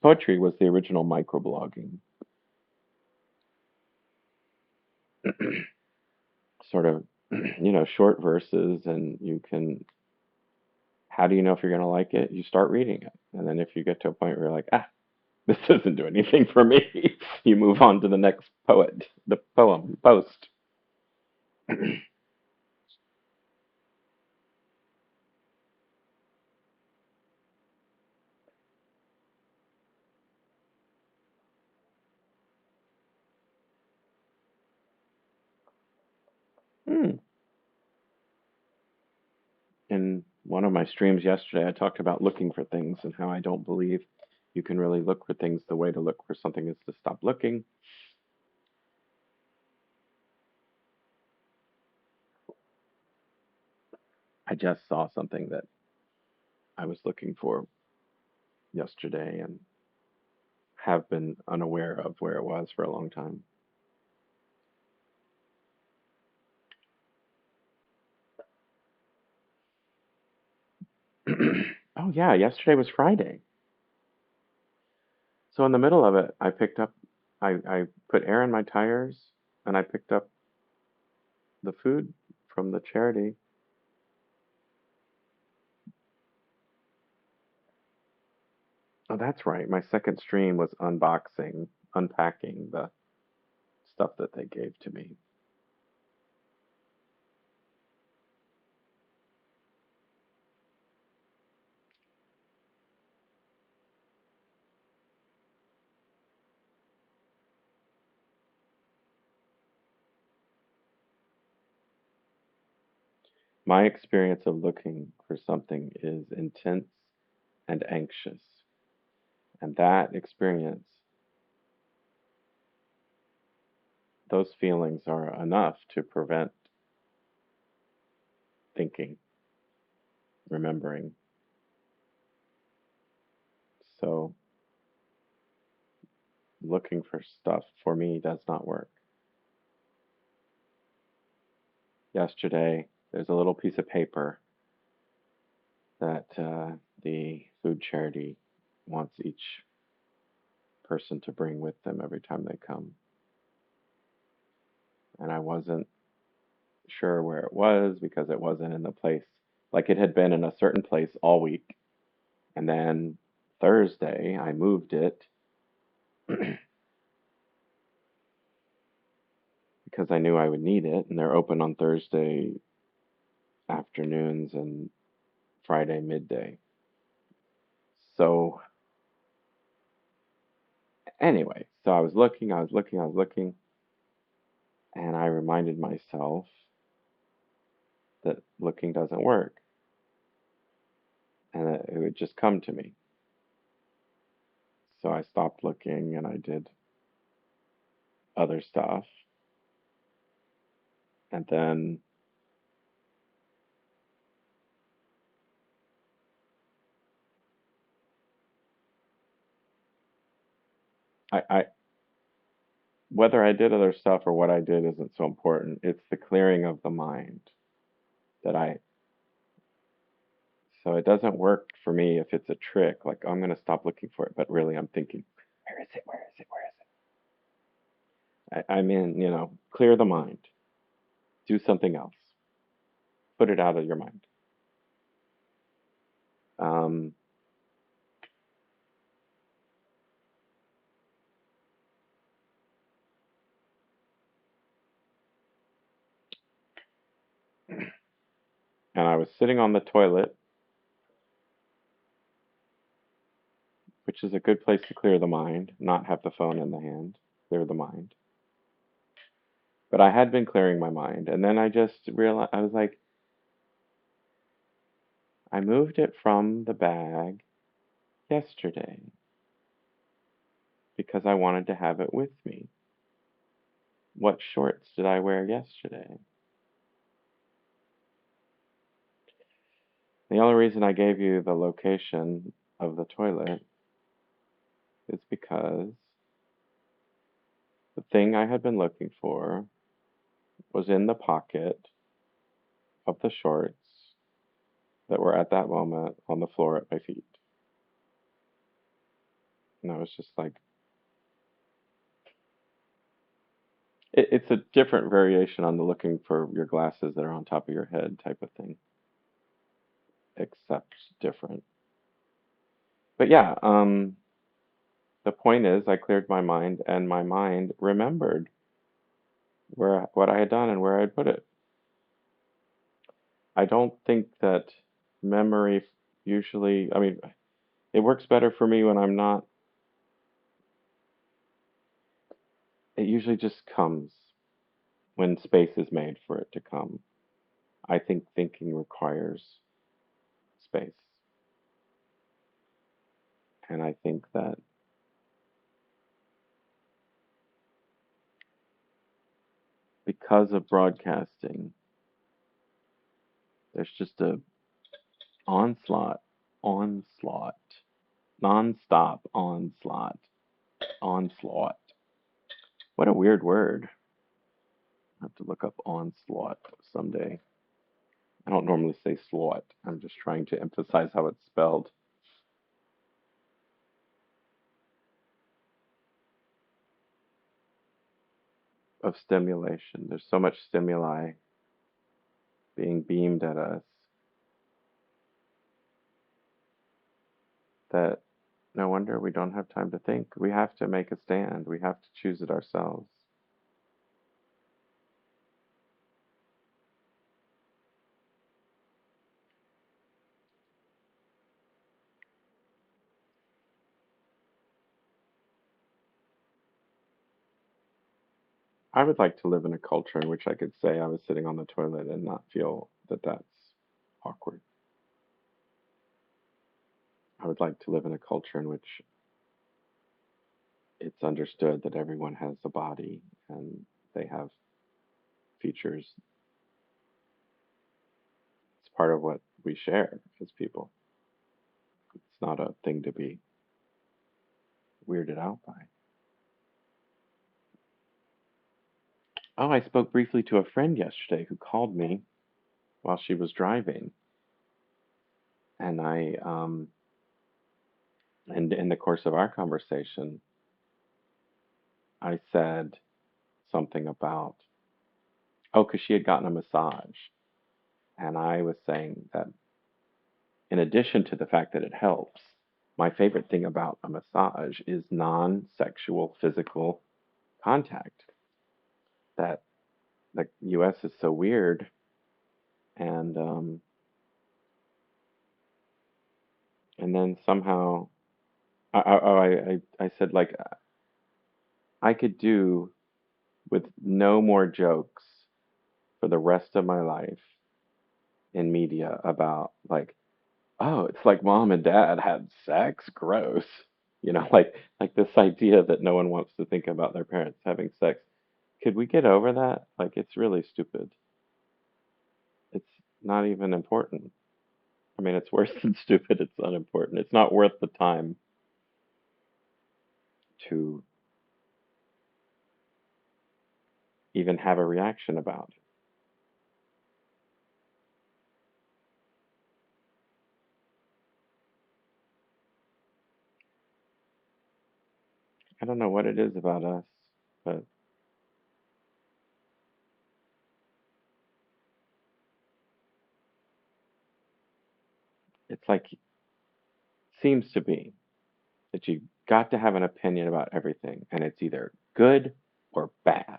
Poetry was the original microblogging, sort of, short verses, and you can. How do you know if you're going to like it? You start reading it, and then if you get to a point where you're like, ah, this doesn't do anything for me, you move on to the next the post. Hmm. In one of my streams yesterday, I talked about looking for things and how I don't believe you can really look for things. The way to look for something is to stop looking. I just saw something that I was looking for yesterday and have been unaware of where it was for a long time. Oh yeah, yesterday was Friday. So in the middle of it, I put air in my tires and I picked up the food from the charity. Oh, that's right. My second stream was unpacking the stuff that they gave to me. My experience of looking for something is intense and anxious. And that experience, those feelings are enough to prevent thinking, remembering. So looking for stuff for me does not work. Yesterday, there's a little piece of paper that the food charity wants each person to bring with them every time they come. And I wasn't sure where it was because it wasn't in the place. Like it had been in a certain place all week. And then Thursday, I moved it because I knew I would need it. And they're open on Thursday afternoons and Friday midday. So, anyway, so I was looking, and I reminded myself that looking doesn't work and that it would just come to me. So I stopped looking and I did other stuff. And then I whether I did other stuff or what I did isn't so important. It's the clearing of the mind that I, so it doesn't work for me if it's a trick, like I'm going to stop looking for it, but really I'm thinking, where is it? Where is it? Where is it? I mean, clear the mind, do something else, put it out of your mind. Um, and I was sitting on the toilet, which is a good place to clear the mind, not have the phone in the hand, clear the mind. But I had been clearing my mind, and then I just realized, I was like, I moved it from the bag yesterday because I wanted to have it with me. What shorts did I wear yesterday? The only reason I gave you the location of the toilet is because the thing I had been looking for was in the pocket of the shorts that were at that moment on the floor at my feet. And I was just like, it's a different variation on the looking for your glasses that are on top of your head type of thing, except different. But yeah, the point is, I cleared my mind, and my mind remembered what I had done and where I had put it. I don't think that memory usually, I mean, it works better for me when I'm not, it usually just comes when space is made for it to come. I think thinking requires space. And I think that because of broadcasting, There's just a onslaught, non-stop onslaught. What a weird word. I have to look up onslaught someday. I don't normally say slot. I'm just trying to emphasize how it's spelled. Of stimulation. There's so much stimuli being beamed at us that no wonder we don't have time to think. We have to make a stand. We have to choose it ourselves. I would like to live in a culture in which I could say I was sitting on the toilet and not feel that that's awkward. I would like to live in a culture in which it's understood that everyone has a body and they have features. It's part of what we share as people. It's not a thing to be weirded out by. Oh, I spoke briefly to a friend yesterday who called me while she was driving, and and in the course of our conversation, I said something about, oh, because she had gotten a massage, and I was saying that in addition to the fact that it helps, my favorite thing about a massage is non-sexual physical contact. That the U.S. is so weird, and and then somehow I said like I could do with no more jokes for the rest of my life in media about like, oh, it's like mom and dad had sex, gross. Like this idea that no one wants to think about their parents having sex. Could we get over that? Like it's really stupid. It's not even important. I mean, it's worse than stupid. It's unimportant. It's not worth the time to even have a reaction about. I don't know what it is about us, but it's like seems to be that you got to have an opinion about everything, and it's either good or bad.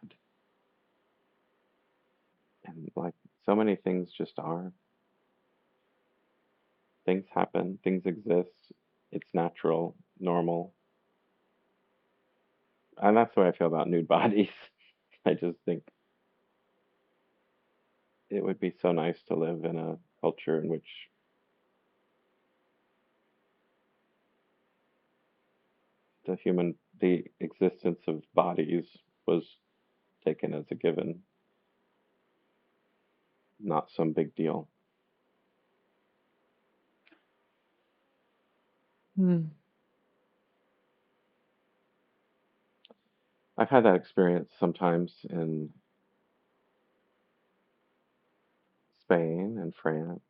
And like so many things just are. Things happen, things exist, it's natural, normal. And that's the way I feel about nude bodies. I just think it would be so nice to live in a culture in which the existence of bodies was taken as a given, not some big deal. Hmm. I've had that experience sometimes in Spain and France.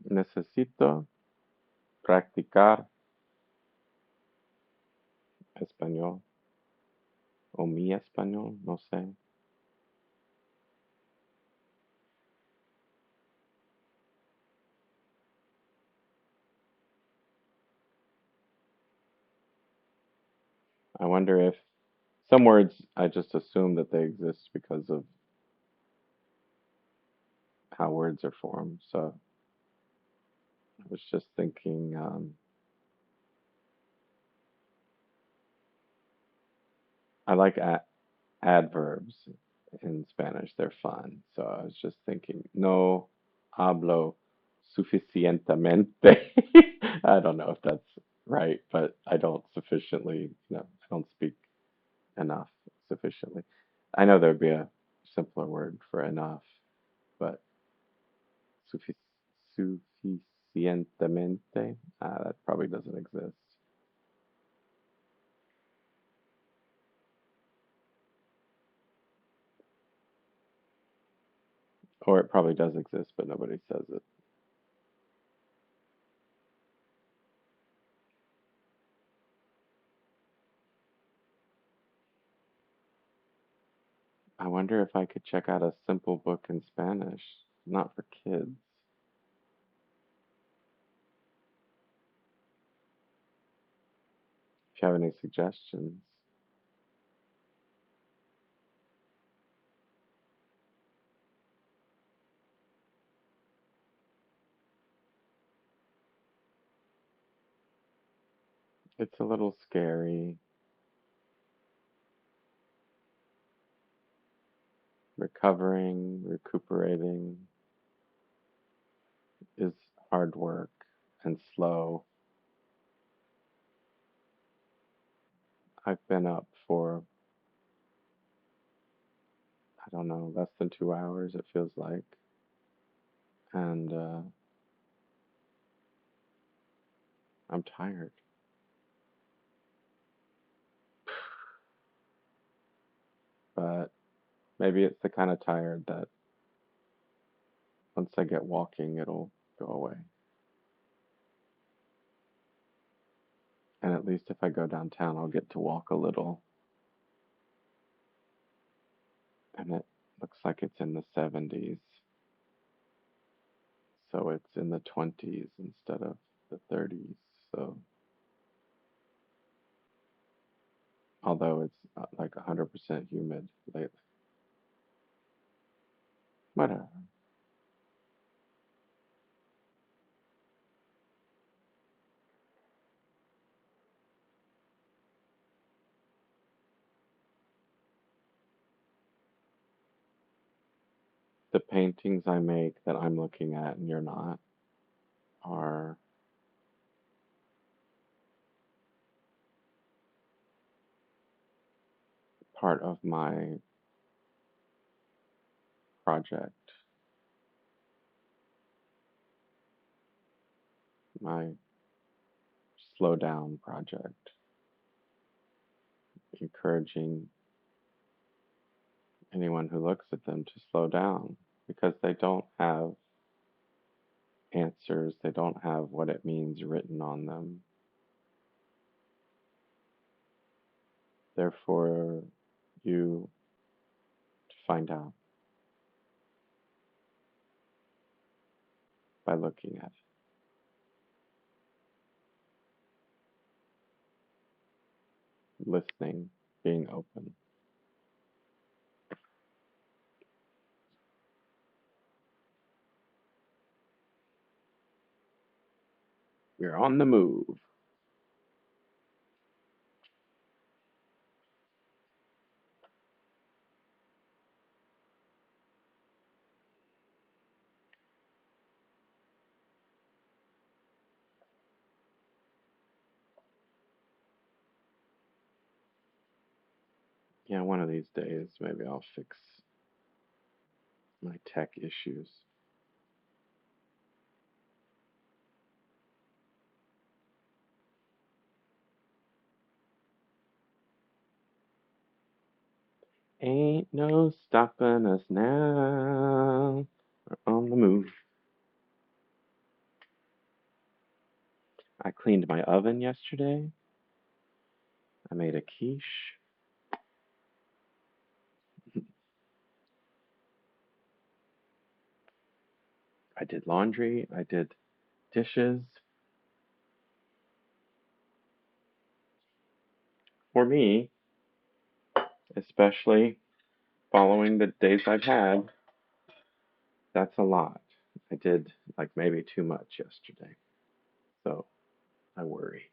Necesito practicar español o mi español, no sé. I wonder if some words I just assume that they exist because of how words are formed. So I was just thinking, I like adverbs in Spanish. They're fun. So I was just thinking, no hablo suficientemente. I don't know if that's right, but I don't sufficiently, I don't speak enough sufficiently. I know there'd be a simpler word for enough, but sufic suficientemente, that probably doesn't exist. Or it probably does exist, but nobody says it. I wonder if I could check out a simple book in Spanish, not for kids. If you have any suggestions. It's a little scary. Recuperating is hard work and slow. I've been up for, I don't know, less than 2 hours, it feels like. And I'm tired. But maybe it's the kind of tired that once I get walking, it'll go away. And at least if I go downtown, I'll get to walk a little. And it looks like it's in the 70s. So it's in the 20s instead of the 30s. So, although it's like 100% humid lately. Whatever. The paintings I make that I'm looking at and you're not are part of my project, my slow down project, encouraging anyone who looks at them to slow down because they don't have answers, they don't have what it means written on them. Therefore, you to find out by looking at it, listening, being open. We're on the move. Yeah, one of these days, maybe I'll fix my tech issues. Ain't no stopping us now. We're on the move. I cleaned my oven yesterday. I made a quiche. I did laundry. I did dishes. For me, especially following the days I've had, that's a lot. I did like maybe too much yesterday. So I worry.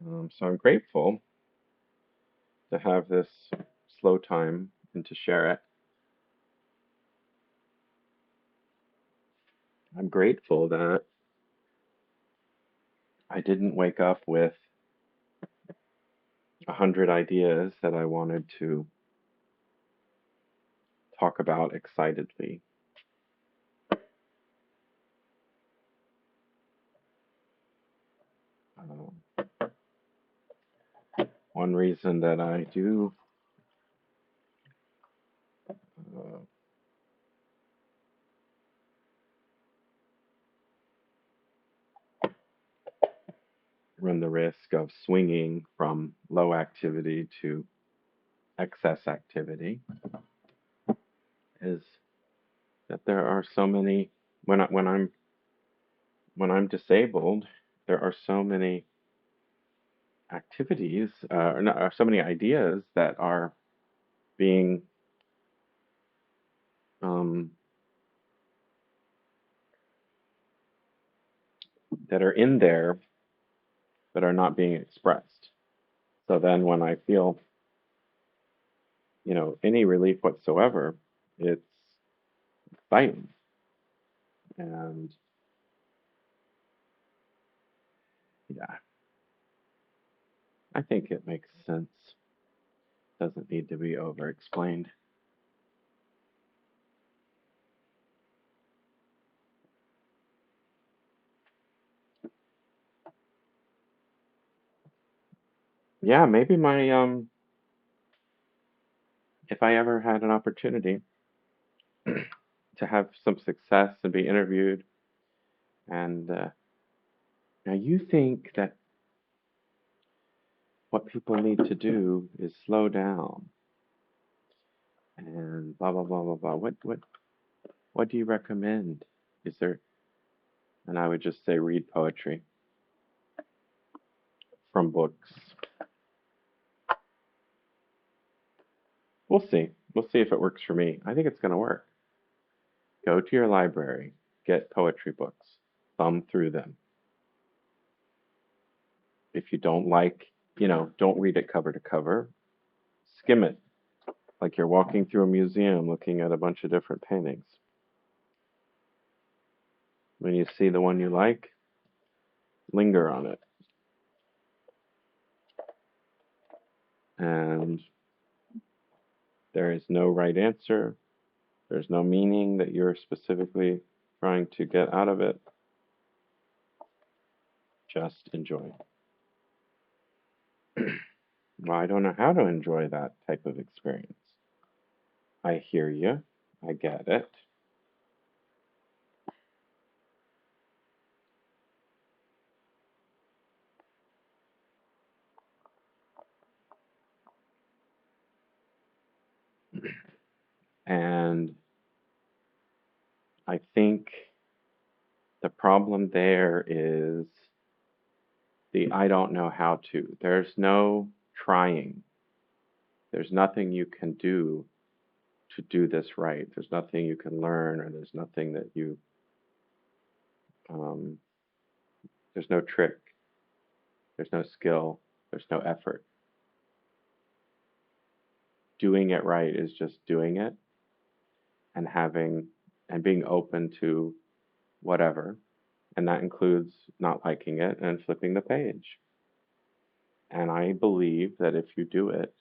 So I'm grateful to have this slow time and to share it. I'm grateful that I didn't wake up with 100 ideas that I wanted to talk about excitedly. Uh, One reason that I do uh, run the risk of swinging from low activity to excess activity is that there are so many when I'm disabled, there are so many activities or not, so many ideas that are being um, that are in there but are not being expressed. So then when I feel, any relief whatsoever, it's exciting. And yeah, I think it makes sense. Doesn't need to be over explained. Yeah, maybe my if I ever had an opportunity to have some success and be interviewed, and now you think that what people need to do is slow down and blah blah blah blah blah. What do you recommend? Is there? And I would just say read poetry from books. We'll see. We'll see if it works for me. I think it's going to work. Go to your library, get poetry books, thumb through them. If you don't like, don't read it cover to cover, skim it like you're walking through a museum looking at a bunch of different paintings. When you see the one you like, linger on it. And there is no right answer. There's no meaning that you're specifically trying to get out of it. Just enjoy. Well, I don't know how to enjoy that type of experience. I hear you. I get it. And I think the problem there is the I don't know how to. There's no trying. There's nothing you can do to do this right. There's nothing you can learn, or there's nothing that um, there's no trick, there's no skill, there's no effort. Doing it right is just doing it and being open to whatever. And that includes not liking it and flipping the page. And I believe that if you do it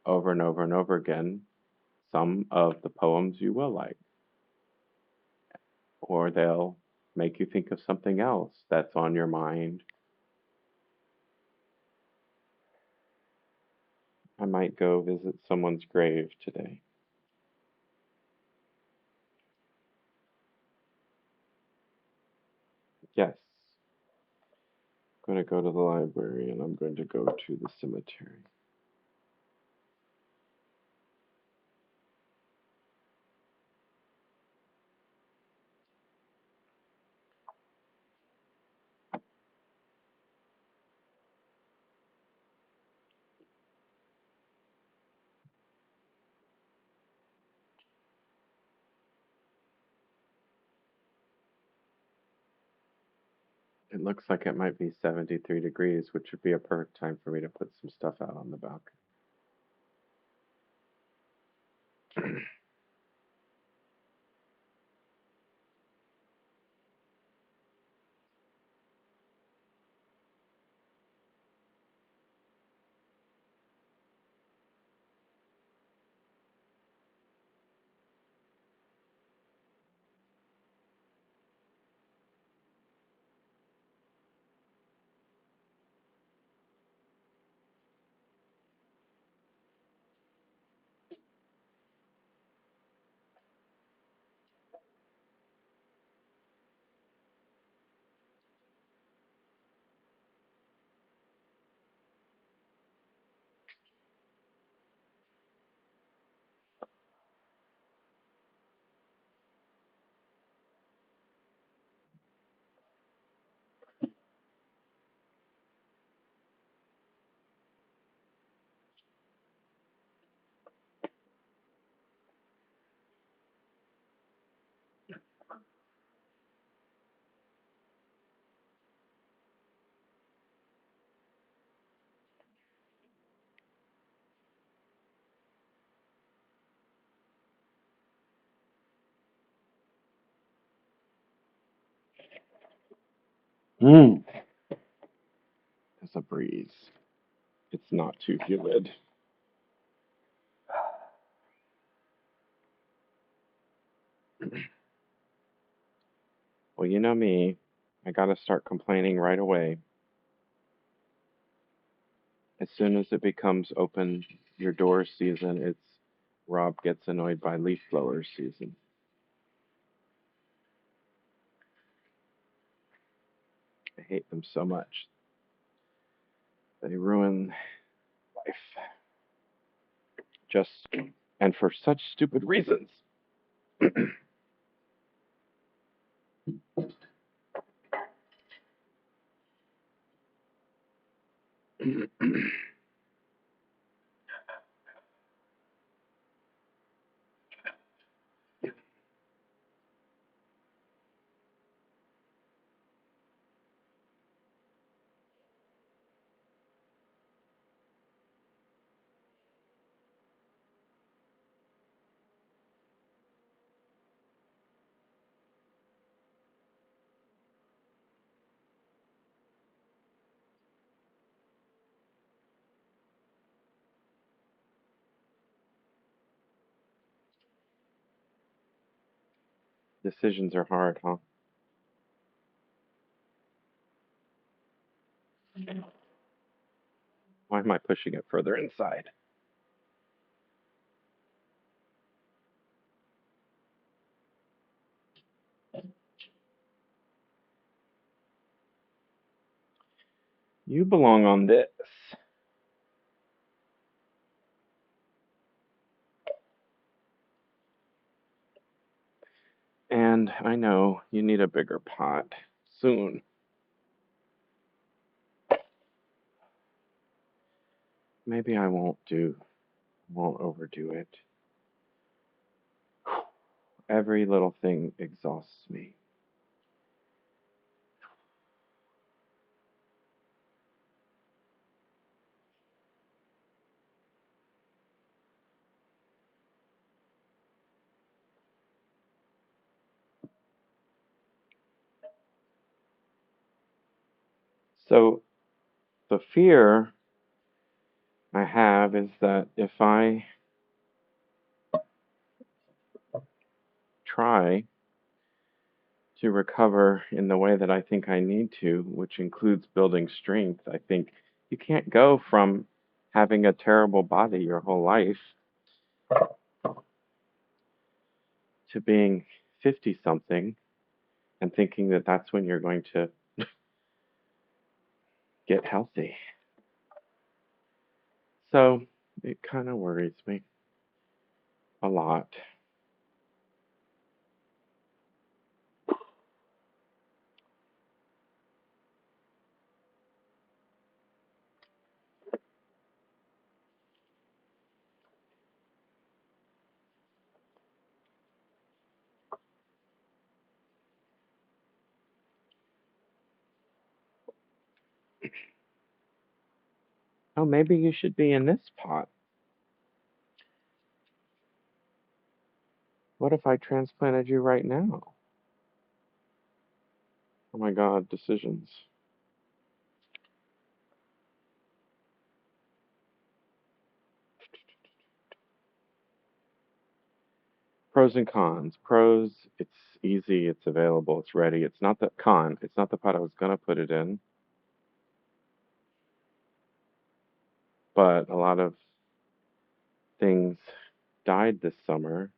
over and over and over again, some of the poems you will like, or they'll make you think of something else that's on your mind. I might go visit someone's grave today. Yes, I'm going to go to the library and I'm going to go to the cemetery. It looks like it might be 73 degrees, which would be a perfect time for me to put some stuff out on the balcony. Mm. There's a breeze. It's not too humid. Well, you know me. I gotta start complaining right away. As soon as it becomes open your door season, it's Rob gets annoyed by leaf blowers season. I hate them so much. They ruin life. Just and for such stupid reasons. Decisions are hard, huh? Why am I pushing it further inside? You belong on this. And I know you need a bigger pot soon. Maybe I won't overdo it. Every little thing exhausts me. So the fear I have is that if I try to recover in the way that I think I need to, which includes building strength, I think you can't go from having a terrible body your whole life to being 50 something and thinking that that's when you're going to get healthy. So it kind of worries me a lot. Oh, maybe you should be in this pot. What if I transplanted you right now? Oh my God, decisions. Pros and cons. Pros, it's easy, it's available, it's ready. It's not the con. It's not the pot I was gonna put it in, but a lot of things died this summer.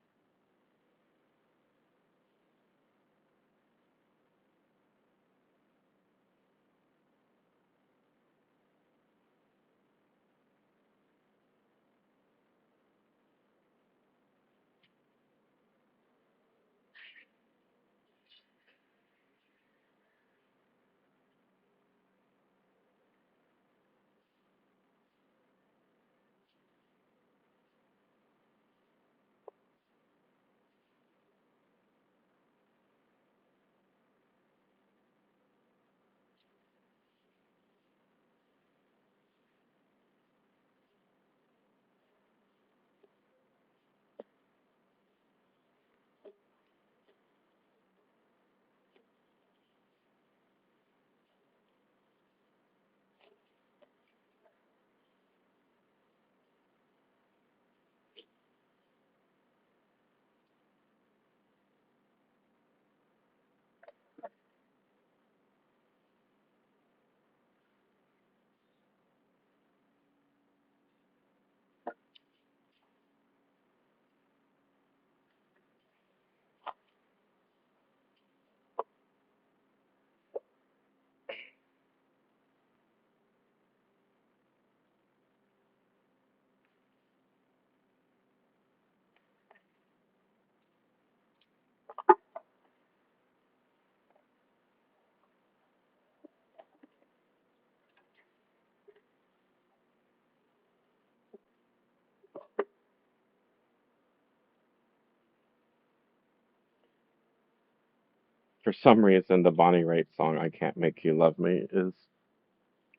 For some reason, the Bonnie Raitt song "I Can't Make You Love Me" is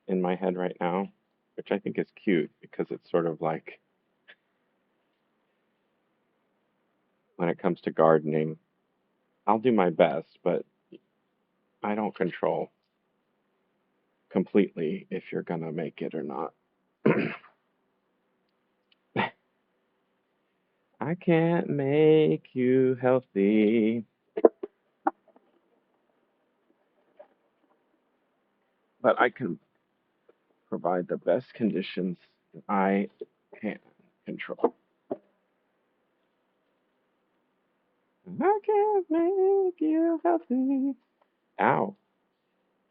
in my head right now, which I think is cute because it's sort of like when it comes to gardening, I'll do my best, but I don't control completely if you're gonna make it or not. I can't make you healthy, but I can provide the best conditions I can control. I can't make you healthy. Ow. All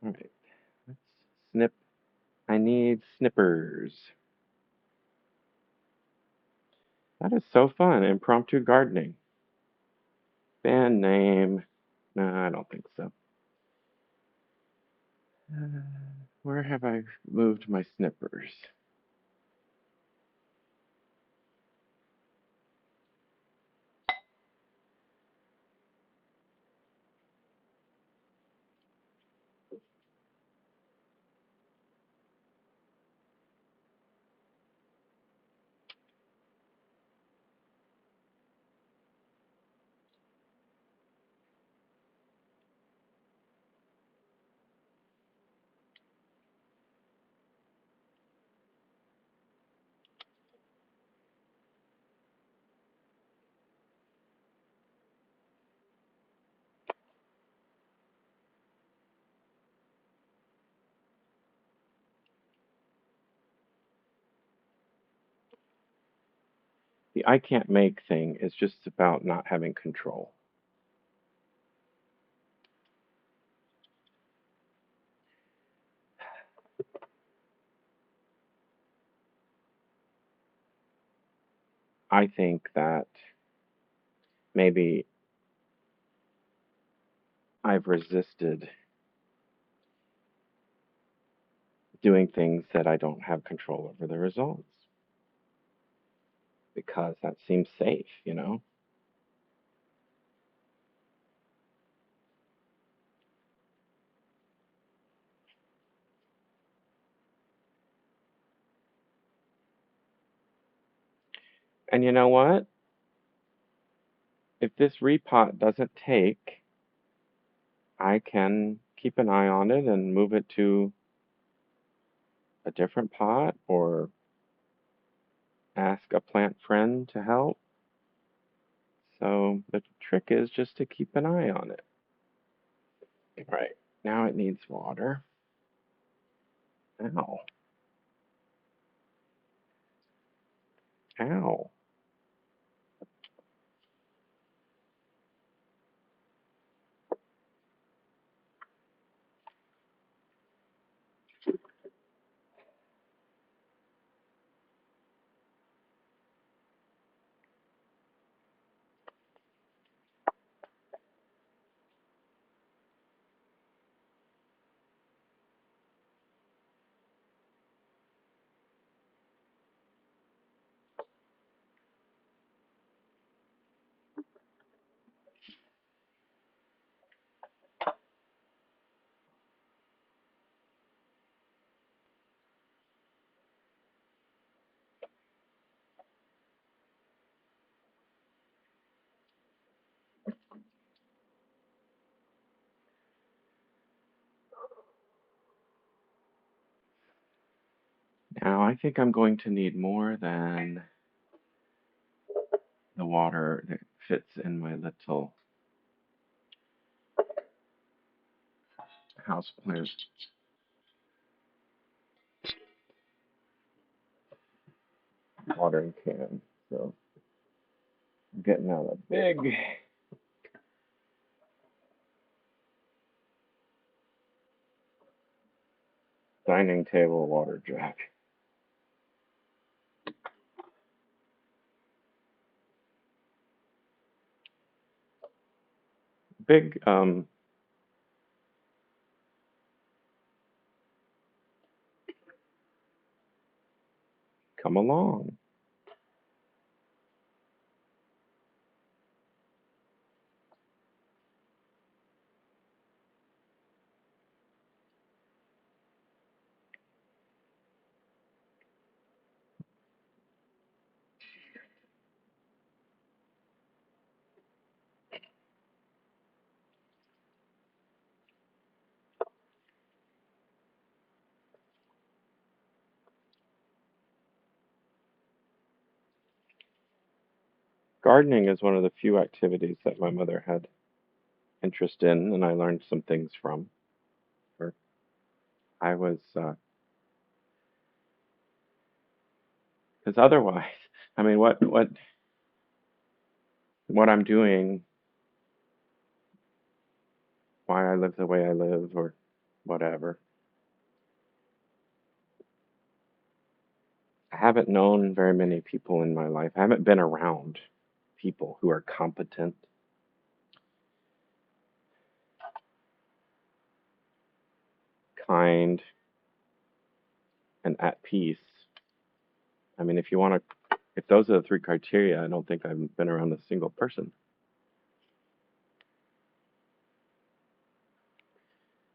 right. Let's snip. I need snippers. That is so fun. Impromptu gardening. Band name. No, I don't think so. Uh, where have I moved my snippers? The I can't make thing is just about not having control. I think that maybe I've resisted doing things that I don't have control over the results because that seems safe, you know? And you know what? If this repot doesn't take, I can keep an eye on it and move it to a different pot or ask a plant friend to help. So the trick is just to keep an eye on it. Right, now it needs water. Ow. Ow. Now I think I'm going to need more than the water that fits in my little houseplant watering can. So I'm getting out a big dining table water jack. Big, come along. Gardening is one of the few activities that my mother had interest in, and I learned some things from her. I was, because otherwise, I mean, what I'm doing, why I live the way I live, or whatever. I haven't known very many people in my life. I haven't been around people who are competent, kind, and at peace. I mean, if those are the three criteria, I don't think I've been around a single person.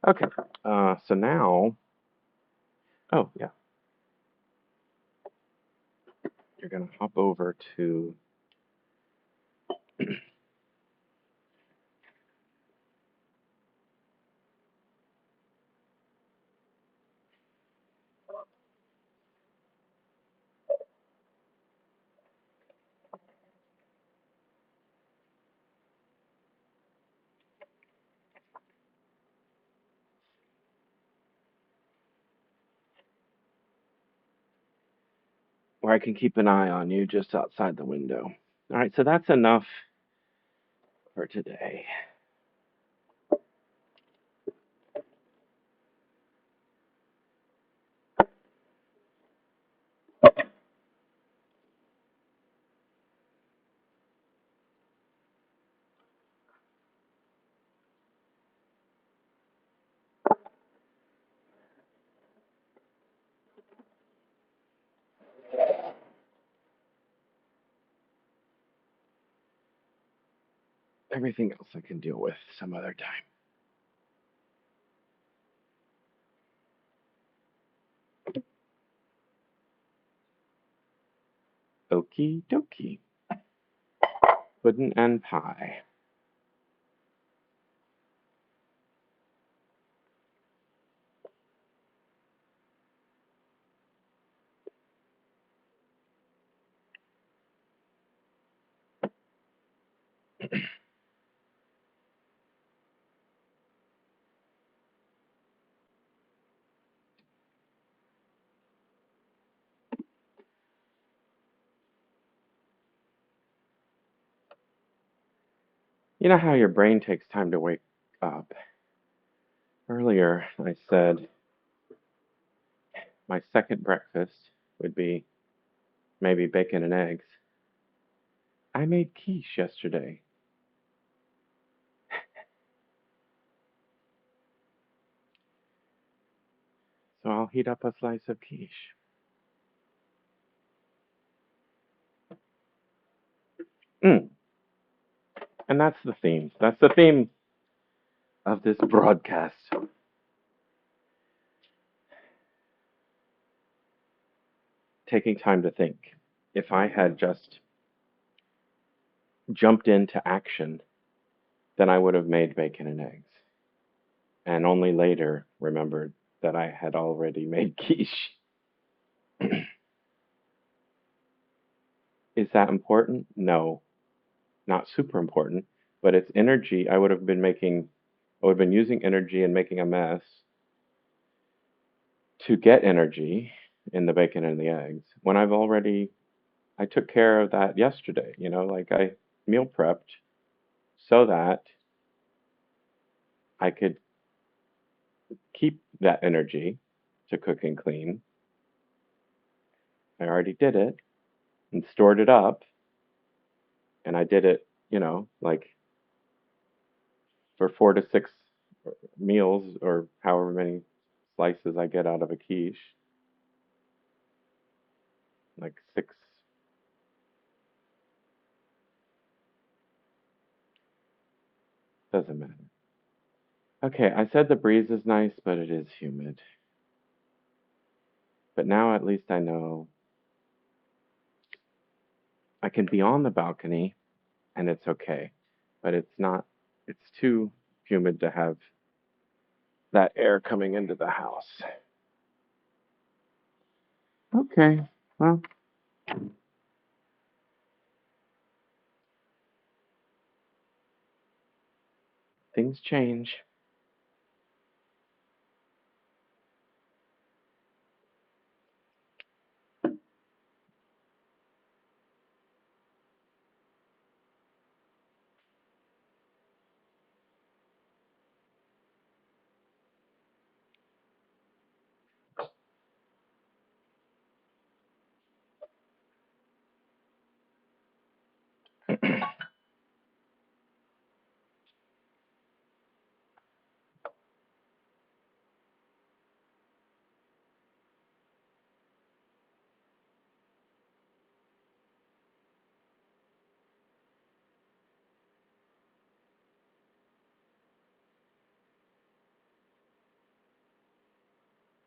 Okay, so now, oh yeah, you're gonna hop over to where I can keep an eye on you just outside the window. All right, so that's enough for today. Everything else I can deal with some other time. Okie dokie. Pudding and pie. You know how your brain takes time to wake up? Earlier, I said my second breakfast would be maybe bacon and eggs. I made quiche yesterday. So I'll heat up a slice of quiche. Mm. And that's the theme. That's the theme of this broadcast. Taking time to think. If I had just jumped into action, then I would have made bacon and eggs. And only later remembered that I had already made quiche. Is that important? No, not super important, but it's energy. I would have been using energy and making a mess to get energy in the bacon and the eggs when I took care of that yesterday, like I meal prepped so that I could keep that energy to cook and clean. I already did it and stored it up, and I did it, like for 4 to 6 meals or however many slices I get out of a quiche, like six. Doesn't matter. Okay, I said the breeze is nice, but it is humid. But now at least I know I can be on the balcony and it's okay. But it's too humid to have that air coming into the house. Okay, well, things change.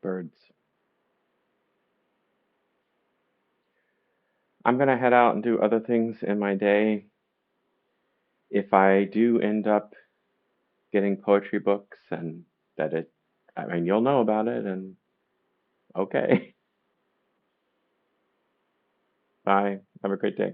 Birds. I'm going to head out and do other things in my day. If I do end up getting poetry books and that it, I mean, you'll know about it and okay. Bye. Have a great day.